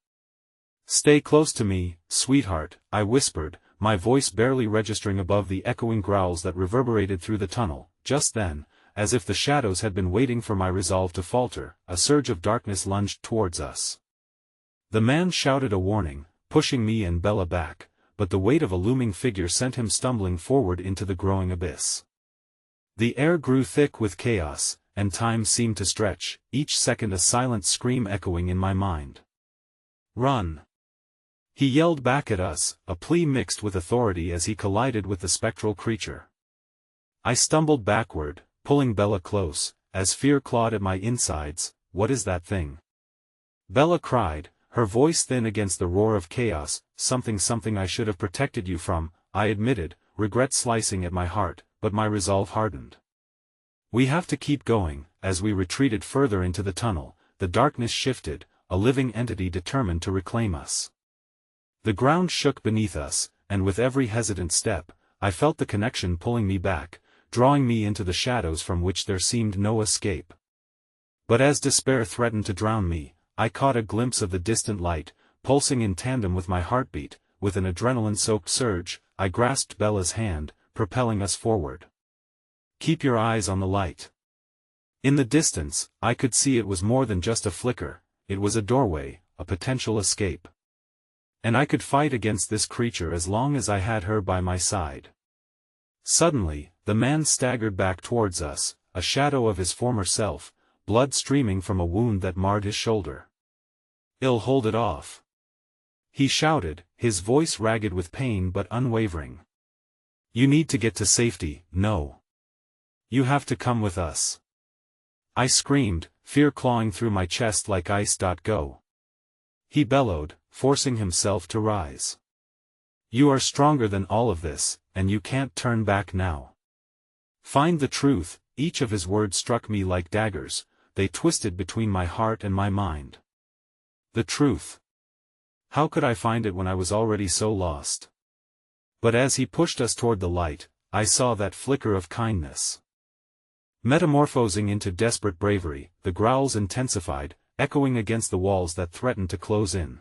"Stay close to me, sweetheart," I whispered, my voice barely registering above the echoing growls that reverberated through the tunnel. Just then, as if the shadows had been waiting for my resolve to falter, a surge of darkness lunged towards us. The man shouted a warning, pushing me and Bella back, but the weight of a looming figure sent him stumbling forward into the growing abyss. The air grew thick with chaos, and time seemed to stretch, each second a silent scream echoing in my mind. "Run!" he yelled back at us, a plea mixed with authority as he collided with the spectral creature. I stumbled backward, pulling Bella close, as fear clawed at my insides. "What is that thing?" Bella cried, her voice thin against the roar of chaos. Something I should have protected you from," I admitted, regret slicing at my heart, but my resolve hardened. "We have to keep going." As we retreated further into the tunnel, the darkness shifted, a living entity determined to reclaim us. The ground shook beneath us, and with every hesitant step, I felt the connection pulling me back, drawing me into the shadows from which there seemed no escape. But as despair threatened to drown me, I caught a glimpse of the distant light, pulsing in tandem with my heartbeat. With an adrenaline-soaked surge, I grasped Bella's hand, propelling us forward. "Keep your eyes on the light." In the distance, I could see it was more than just a flicker. It was a doorway, a potential escape. And I could fight against this creature as long as I had her by my side. Suddenly, the man staggered back towards us, a shadow of his former self, blood streaming from a wound that marred his shoulder. "I'll hold it off," he shouted, his voice ragged with pain but unwavering. "You need to get to safety." "No. You have to come with us," I screamed, fear clawing through my chest like ice. "Go," he bellowed, forcing himself to rise. "You are stronger than all of this, and you can't turn back now. Find the truth." Each of his words struck me like daggers, they twisted between my heart and my mind. The truth. How could I find it when I was already so lost? But as he pushed us toward the light, I saw that flicker of kindness. Metamorphosing into desperate bravery, the growls intensified, echoing against the walls that threatened to close in.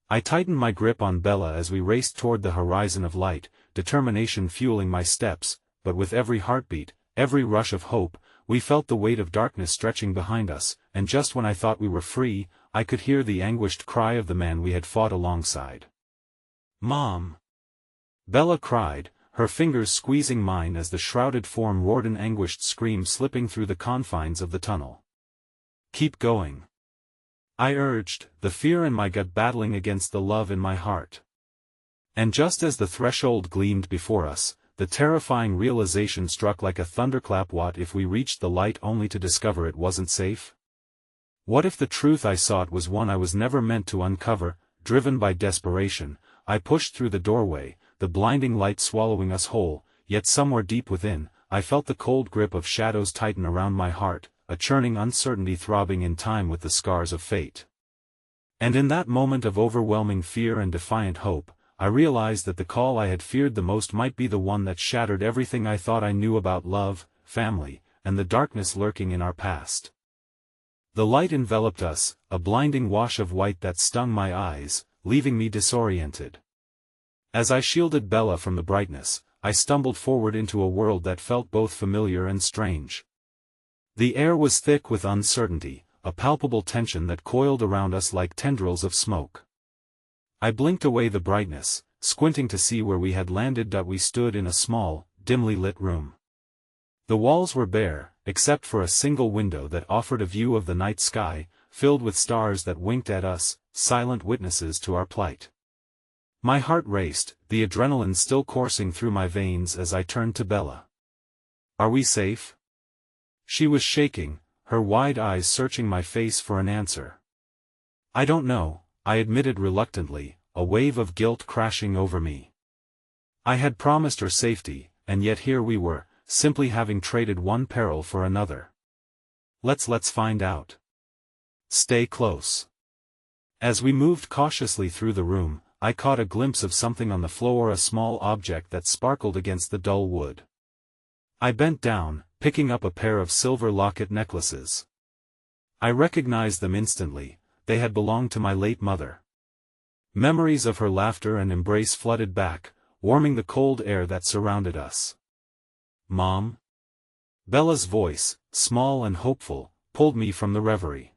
I tightened my grip on Bella as we raced toward the horizon of light, determination fueling my steps, but with every heartbeat, every rush of hope, we felt the weight of darkness stretching behind us, and just when I thought we were free, I could hear the anguished cry of the man we had fought alongside. "Mom!" Bella cried, her fingers squeezing mine as the shrouded form roared an anguished scream slipping through the confines of the tunnel. "Keep going," I urged, the fear in my gut battling against the love in my heart. And just as the threshold gleamed before us, the terrifying realization struck like a thunderclap: what if we reached the light only to discover it wasn't safe? What if the truth I sought was one I was never meant to uncover? Driven by desperation, I pushed through the doorway, the blinding light swallowing us whole, yet somewhere deep within, I felt the cold grip of shadows tighten around my heart, a churning uncertainty throbbing in time with the scars of fate. And in that moment of overwhelming fear and defiant hope, I realized that the call I had feared the most might be the one that shattered everything I thought I knew about love, family, and the darkness lurking in our past. The light enveloped us, a blinding wash of white that stung my eyes, leaving me disoriented. As I shielded Bella from the brightness, I stumbled forward into a world that felt both familiar and strange. The air was thick with uncertainty, a palpable tension that coiled around us like tendrils of smoke. I blinked away the brightness, squinting to see where we had landed. We stood in a small, dimly lit room. The walls were bare, except for a single window that offered a view of the night sky, filled with stars that winked at us, silent witnesses to our plight. My heart raced, the adrenaline still coursing through my veins as I turned to Bella. "Are we safe?" She was shaking, her wide eyes searching my face for an answer. "I don't know," I admitted reluctantly, a wave of guilt crashing over me. I had promised her safety, and yet here we were, simply having traded one peril for another. Let's find out. Stay close." As we moved cautiously through the room, I caught a glimpse of something on the floor, a small object that sparkled against the dull wood. I bent down, picking up a pair of silver locket necklaces. I recognized them instantly, they had belonged to my late mother. Memories of her laughter and embrace flooded back, warming the cold air that surrounded us. "Mom?" Bella's voice, small and hopeful, pulled me from the reverie.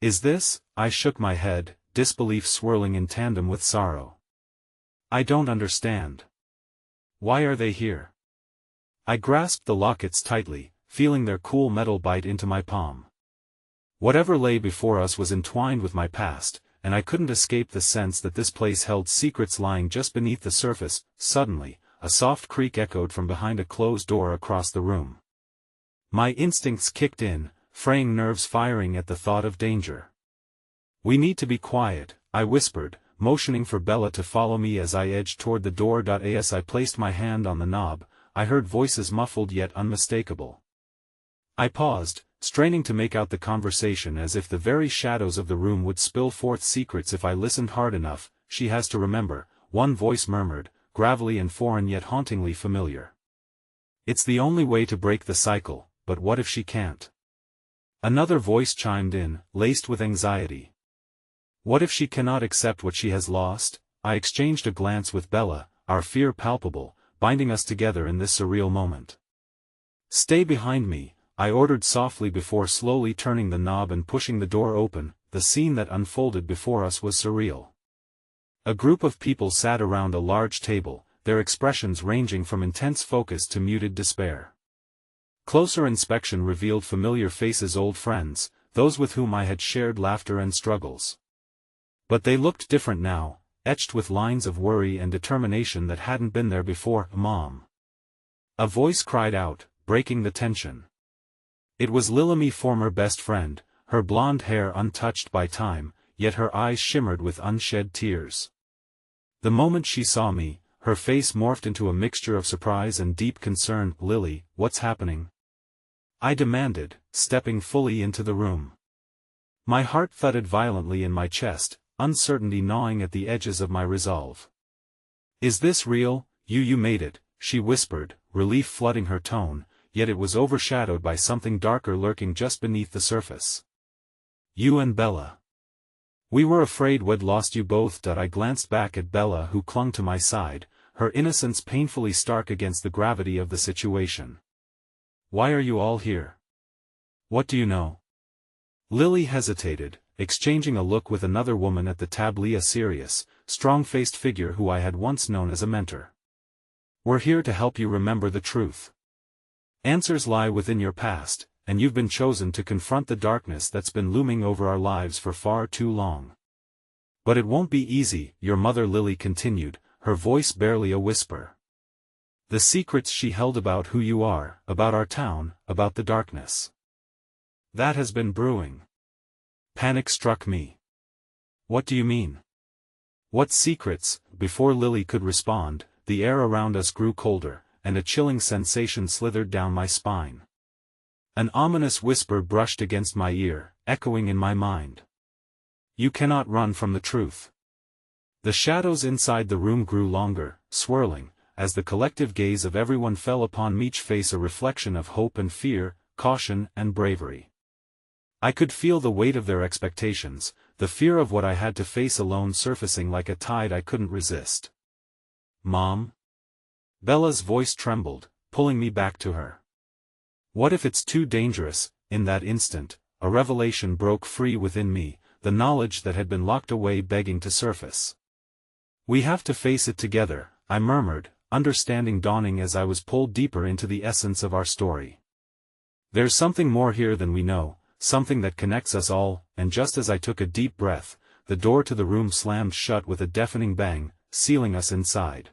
"Is this?" I shook my head, disbelief swirling in tandem with sorrow. "I don't understand. Why are they here?" I grasped the lockets tightly, feeling their cool metal bite into my palm. Whatever lay before us was entwined with my past, and I couldn't escape the sense that this place held secrets lying just beneath the surface. Suddenly, a soft creak echoed from behind a closed door across the room. My instincts kicked in, fraying nerves firing at the thought of danger. "We need to be quiet," I whispered, motioning for Bella to follow me as I edged toward the door. As I placed my hand on the knob, I heard voices muffled yet unmistakable. I paused, straining to make out the conversation as if the very shadows of the room would spill forth secrets if I listened hard enough. "She has to remember," one voice murmured, gravelly and foreign yet hauntingly familiar. "It's the only way to break the cycle, but what if she can't?" Another voice chimed in, laced with anxiety. "What if she cannot accept what she has lost?" I exchanged a glance with Bella, our fear palpable, binding us together in this surreal moment. "Stay behind me," I ordered softly before slowly turning the knob and pushing the door open. The scene that unfolded before us was surreal. A group of people sat around a large table, their expressions ranging from intense focus to muted despair. Closer inspection revealed familiar faces, old friends, those with whom I had shared laughter and struggles. But they looked different now, etched with lines of worry and determination that hadn't been there before. "Mom!" A voice cried out, breaking the tension. It was Lilamy, former best friend, her blonde hair untouched by time, yet her eyes shimmered with unshed tears. The moment she saw me, her face morphed into a mixture of surprise and deep concern. "Lily, what's happening?" I demanded, stepping fully into the room. My heart thudded violently in my chest, uncertainty gnawing at the edges of my resolve. "Is this real? You made it," she whispered, relief flooding her tone, yet it was overshadowed by something darker lurking just beneath the surface. You and Bella. We were afraid we'd lost you both. I glanced back at Bella, who clung to my side, her innocence painfully stark against the gravity of the situation. Why are you all here? What do you know? Lily hesitated, exchanging a look with another woman at the tableau, a serious, strong-faced figure who I had once known as a mentor. We're here to help you remember the truth. Answers lie within your past, and you've been chosen to confront the darkness that's been looming over our lives for far too long. But it won't be easy, your mother, Lily continued, her voice barely a whisper. The secrets she held about who you are, about our town, about the darkness. That has been brewing. Panic struck me. What do you mean? What secrets? Before Lily could respond, the air around us grew colder, and a chilling sensation slithered down my spine. An ominous whisper brushed against my ear, echoing in my mind. You cannot run from the truth. The shadows inside the room grew longer, swirling, as the collective gaze of everyone fell upon me, each face a reflection of hope and fear, caution and bravery. I could feel the weight of their expectations, the fear of what I had to face alone surfacing like a tide I couldn't resist. Mom? Bella's voice trembled, pulling me back to her. What if it's too dangerous? In that instant, a revelation broke free within me, the knowledge that had been locked away begging to surface. We have to face it together, I murmured, understanding dawning as I was pulled deeper into the essence of our story. There's something more here than we know, something that connects us all, and just as I took a deep breath, the door to the room slammed shut with a deafening bang, sealing us inside.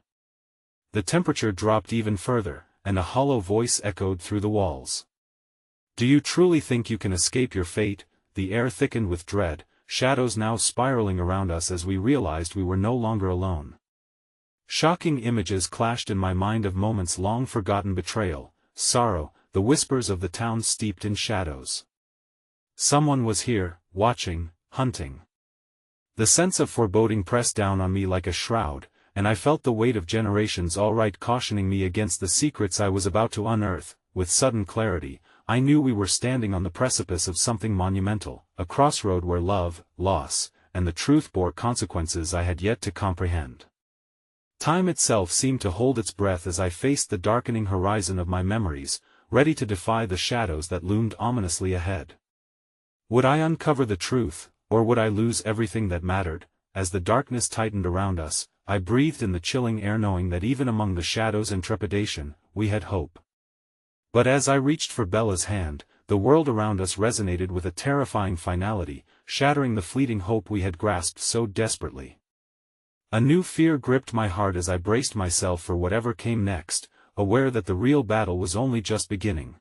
The temperature dropped even further, and a hollow voice echoed through the walls. Do you truly think you can escape your fate? The air thickened with dread, shadows now spiraling around us as we realized we were no longer alone. Shocking images clashed in my mind of moments long forgotten, betrayal, sorrow, the whispers of the town steeped in shadows. Someone was here, watching, hunting. The sense of foreboding pressed down on me like a shroud, and I felt the weight of generations alright cautioning me against the secrets I was about to unearth. With sudden clarity, I knew we were standing on the precipice of something monumental, a crossroad where love, loss, and the truth bore consequences I had yet to comprehend. Time itself seemed to hold its breath as I faced the darkening horizon of my memories, ready to defy the shadows that loomed ominously ahead. Would I uncover the truth, or would I lose everything that mattered? As the darkness tightened around us, I breathed in the chilling air, knowing that even among the shadows and trepidation, we had hope. But as I reached for Bella's hand, the world around us resonated with a terrifying finality, shattering the fleeting hope we had grasped so desperately. A new fear gripped my heart as I braced myself for whatever came next, aware that the real battle was only just beginning.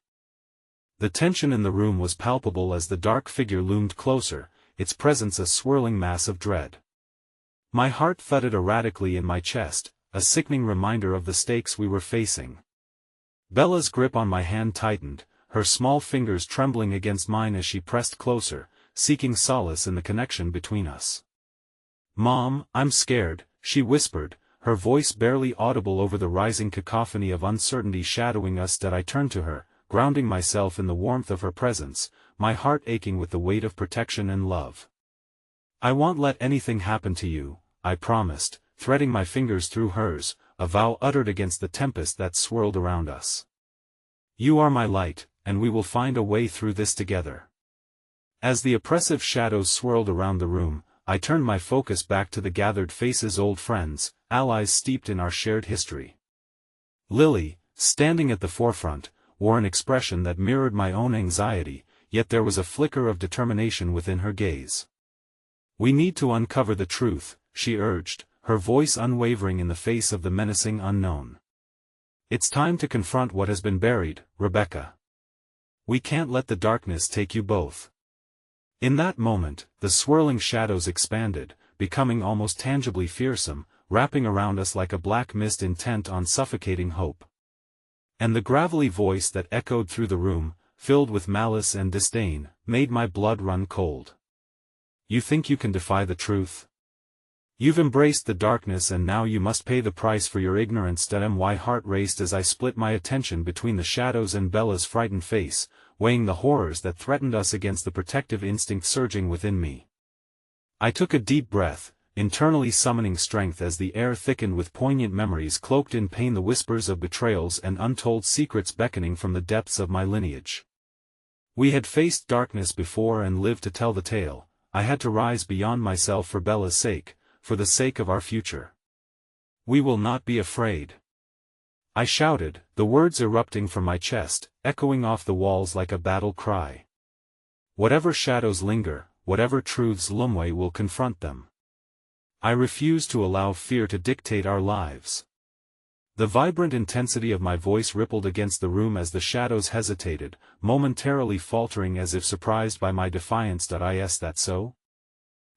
The tension in the room was palpable as the dark figure loomed closer, its presence a swirling mass of dread. My heart thudded erratically in my chest, a sickening reminder of the stakes we were facing. Bella's grip on my hand tightened, her small fingers trembling against mine as she pressed closer, seeking solace in the connection between us. Mom, I'm scared, she whispered, her voice barely audible over the rising cacophony of uncertainty shadowing us. I turned to her, grounding myself in the warmth of her presence, my heart aching with the weight of protection and love. I won't let anything happen to you, I promised, threading my fingers through hers, a vow uttered against the tempest that swirled around us. You are my light, and we will find a way through this together. As the oppressive shadows swirled around the room, I turned my focus back to the gathered faces, old friends, allies steeped in our shared history. Lily, standing at the forefront, wore an expression that mirrored my own anxiety, yet there was a flicker of determination within her gaze. We need to uncover the truth, she urged, her voice unwavering in the face of the menacing unknown. It's time to confront what has been buried, Rebecca. We can't let the darkness take you both. In that moment, the swirling shadows expanded, becoming almost tangibly fearsome, wrapping around us like a black mist intent on suffocating hope. And the gravelly voice that echoed through the room, filled with malice and disdain, made my blood run cold. You think you can defy the truth? You've embraced the darkness and now you must pay the price for your ignorance. My heart raced as I split my attention between the shadows and Bella's frightened face, weighing the horrors that threatened us against the protective instinct surging within me. I took a deep breath, internally summoning strength as the air thickened with poignant memories cloaked in pain, the whispers of betrayals and untold secrets beckoning from the depths of my lineage. We had faced darkness before and lived to tell the tale. I had to rise beyond myself for Bella's sake, for the sake of our future. We will not be afraid. I shouted, the words erupting from my chest, echoing off the walls like a battle cry. Whatever shadows linger, whatever truths loom, we will confront them. I refuse to allow fear to dictate our lives. The vibrant intensity of my voice rippled against the room as the shadows hesitated, momentarily faltering as if surprised by my defiance. Is that so?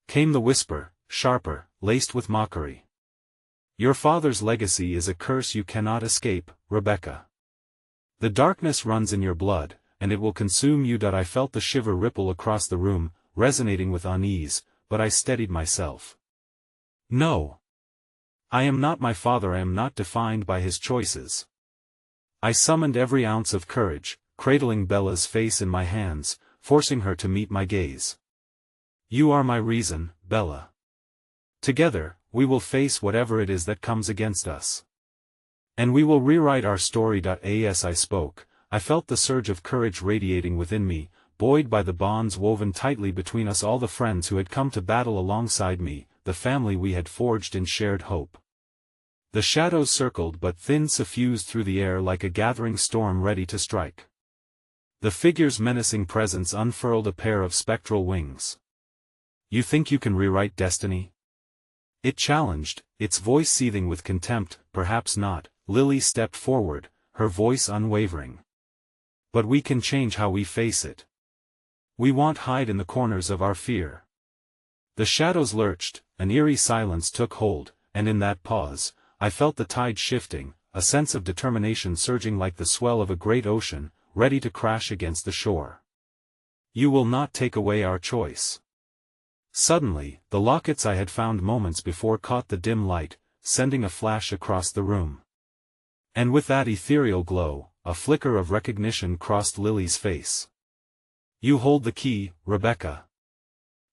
Came the whisper, sharper, laced with mockery. Your father's legacy is a curse you cannot escape, Rebecca. The darkness runs in your blood, and it will consume you. I felt the shiver ripple across the room, resonating with unease, but I steadied myself. No. I am not my father. I am not defined by his choices. I summoned every ounce of courage, cradling Bella's face in my hands, forcing her to meet my gaze. You are my reason, Bella. Together, we will face whatever it is that comes against us. And we will rewrite our story. As I spoke, I felt the surge of courage radiating within me, buoyed by the bonds woven tightly between us, all the friends who had come to battle alongside me, the family we had forged in shared hope. The shadows circled but thin, suffused through the air like a gathering storm ready to strike. The figure's menacing presence unfurled a pair of spectral wings. You think you can rewrite destiny? It challenged, its voice seething with contempt. Perhaps not. Lily stepped forward, her voice unwavering. But we can change how we face it. We won't hide in the corners of our fear. The shadows lurched, an eerie silence took hold, and in that pause, I felt the tide shifting, a sense of determination surging like the swell of a great ocean, ready to crash against the shore. You will not take away our choice. Suddenly, the lockets I had found moments before caught the dim light, sending a flash across the room. And with that ethereal glow, a flicker of recognition crossed Lily's face. You hold the key, Rebecca.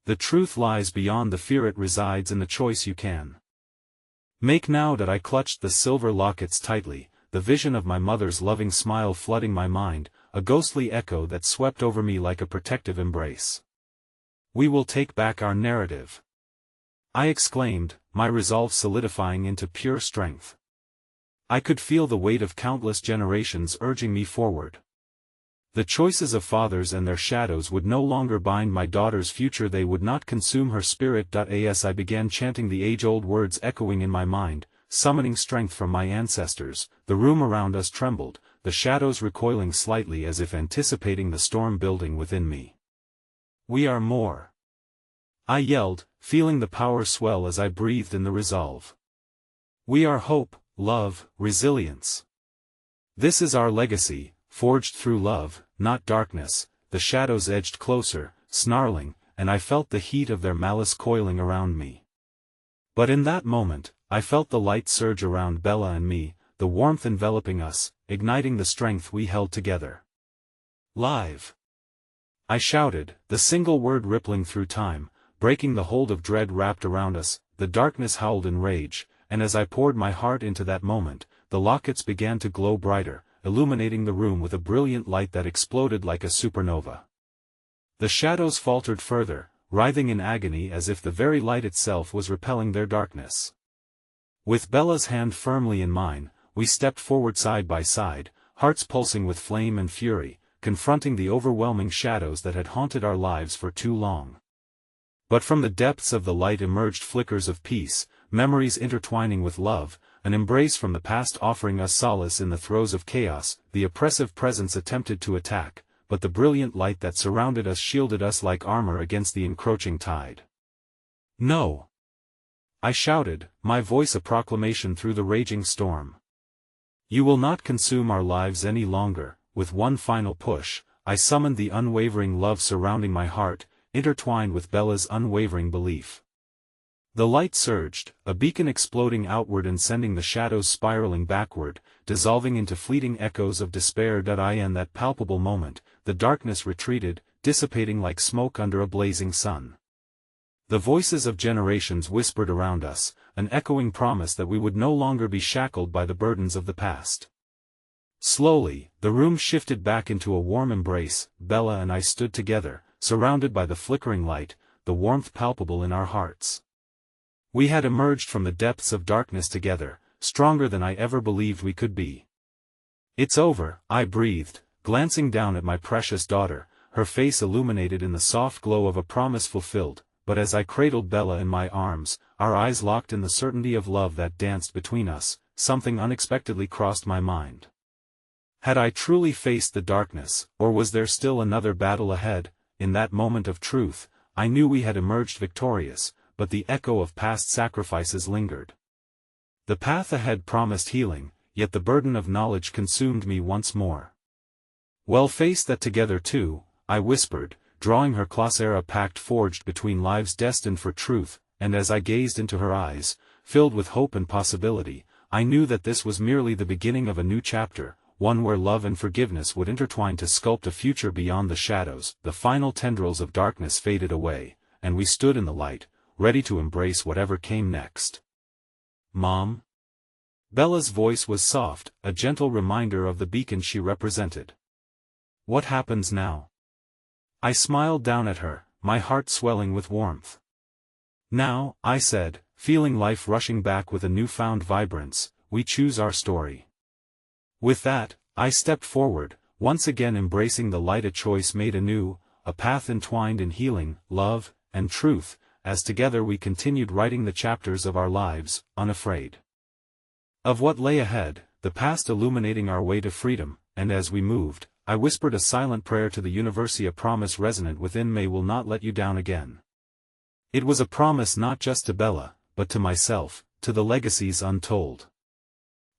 The truth lies beyond the fear, it resides in the choice you can make now. I clutched the silver lockets tightly, the vision of my mother's loving smile flooding my mind, a ghostly echo that swept over me like a protective embrace. We will take back our narrative, I exclaimed, my resolve solidifying into pure strength. I could feel the weight of countless generations urging me forward. The choices of fathers and their shadows would no longer bind my daughter's future, they would not consume her spirit. As I began chanting the age-old words echoing in my mind, summoning strength from my ancestors, the room around us trembled, the shadows recoiling slightly as if anticipating the storm building within me. We are more. I yelled, feeling the power swell as I breathed in the resolve. We are hope, love, resilience. This is our legacy, forged through love, not darkness. The shadows edged closer, snarling, and I felt the heat of their malice coiling around me. But in that moment, I felt the light surge around Bella and me, the warmth enveloping us, igniting the strength we held together. Live! I shouted, the single word rippling through time, breaking the hold of dread wrapped around us. The darkness howled in rage, and as I poured my heart into that moment, the lockets began to glow brighter, illuminating the room with a brilliant light that exploded like a supernova. The shadows faltered further, writhing in agony as if the very light itself was repelling their darkness. With Bella's hand firmly in mine, we stepped forward side by side, hearts pulsing with flame and fury, confronting the overwhelming shadows that had haunted our lives for too long. But from the depths of the light emerged flickers of peace, memories intertwining with love, an embrace from the past offering us solace in the throes of chaos. The oppressive presence attempted to attack, but the brilliant light that surrounded us shielded us like armor against the encroaching tide. No! I shouted, my voice a proclamation through the raging storm. You will not consume our lives any longer. With one final push, I summoned the unwavering love surrounding my heart, intertwined with Bella's unwavering belief. The light surged, a beacon exploding outward and sending the shadows spiraling backward, dissolving into fleeting echoes of despair. In that palpable moment, the darkness retreated, dissipating like smoke under a blazing sun. The voices of generations whispered around us, an echoing promise that we would no longer be shackled by the burdens of the past. Slowly, the room shifted back into a warm embrace. Bella and I stood together, surrounded by the flickering light, the warmth palpable in our hearts. We had emerged from the depths of darkness together, stronger than I ever believed we could be. "It's over," I breathed, glancing down at my precious daughter, her face illuminated in the soft glow of a promise fulfilled. But as I cradled Bella in my arms, our eyes locked in the certainty of love that danced between us, something unexpectedly crossed my mind. Had I truly faced the darkness, or was there still another battle ahead? In that moment of truth, I knew we had emerged victorious, but the echo of past sacrifices lingered. The path ahead promised healing, yet the burden of knowledge consumed me once more. "Well, face that together too," I whispered, drawing her Clausera pact forged between lives destined for truth, and as I gazed into her eyes, filled with hope and possibility, I knew that this was merely the beginning of a new chapter, one where love and forgiveness would intertwine to sculpt a future beyond the shadows. The final tendrils of darkness faded away, and we stood in the light, ready to embrace whatever came next. "Mom?" Bella's voice was soft, a gentle reminder of the beacon she represented. "What happens now?" I smiled down at her, my heart swelling with warmth. "Now," I said, feeling life rushing back with a newfound vibrance, "we choose our story." With that, I stepped forward, once again embracing the light, a choice made anew, a path entwined in healing, love, and truth, as together we continued writing the chapters of our lives, unafraid of what lay ahead, the past illuminating our way to freedom. And as we moved, I whispered a silent prayer to the universe, a promise resonant within me: will not let you down again. It was a promise not just to Bella, but to myself, to the legacies untold.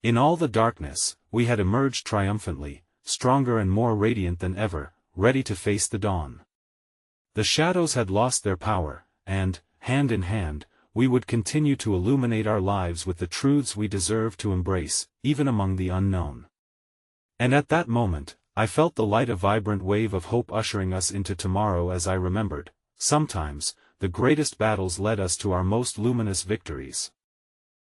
In all the darkness, we had emerged triumphantly, stronger and more radiant than ever, ready to face the dawn. The shadows had lost their power, and, hand in hand, we would continue to illuminate our lives with the truths we deserve to embrace, even among the unknown. And at that moment, I felt the light, a vibrant wave of hope ushering us into tomorrow. As I remembered, sometimes, the greatest battles led us to our most luminous victories.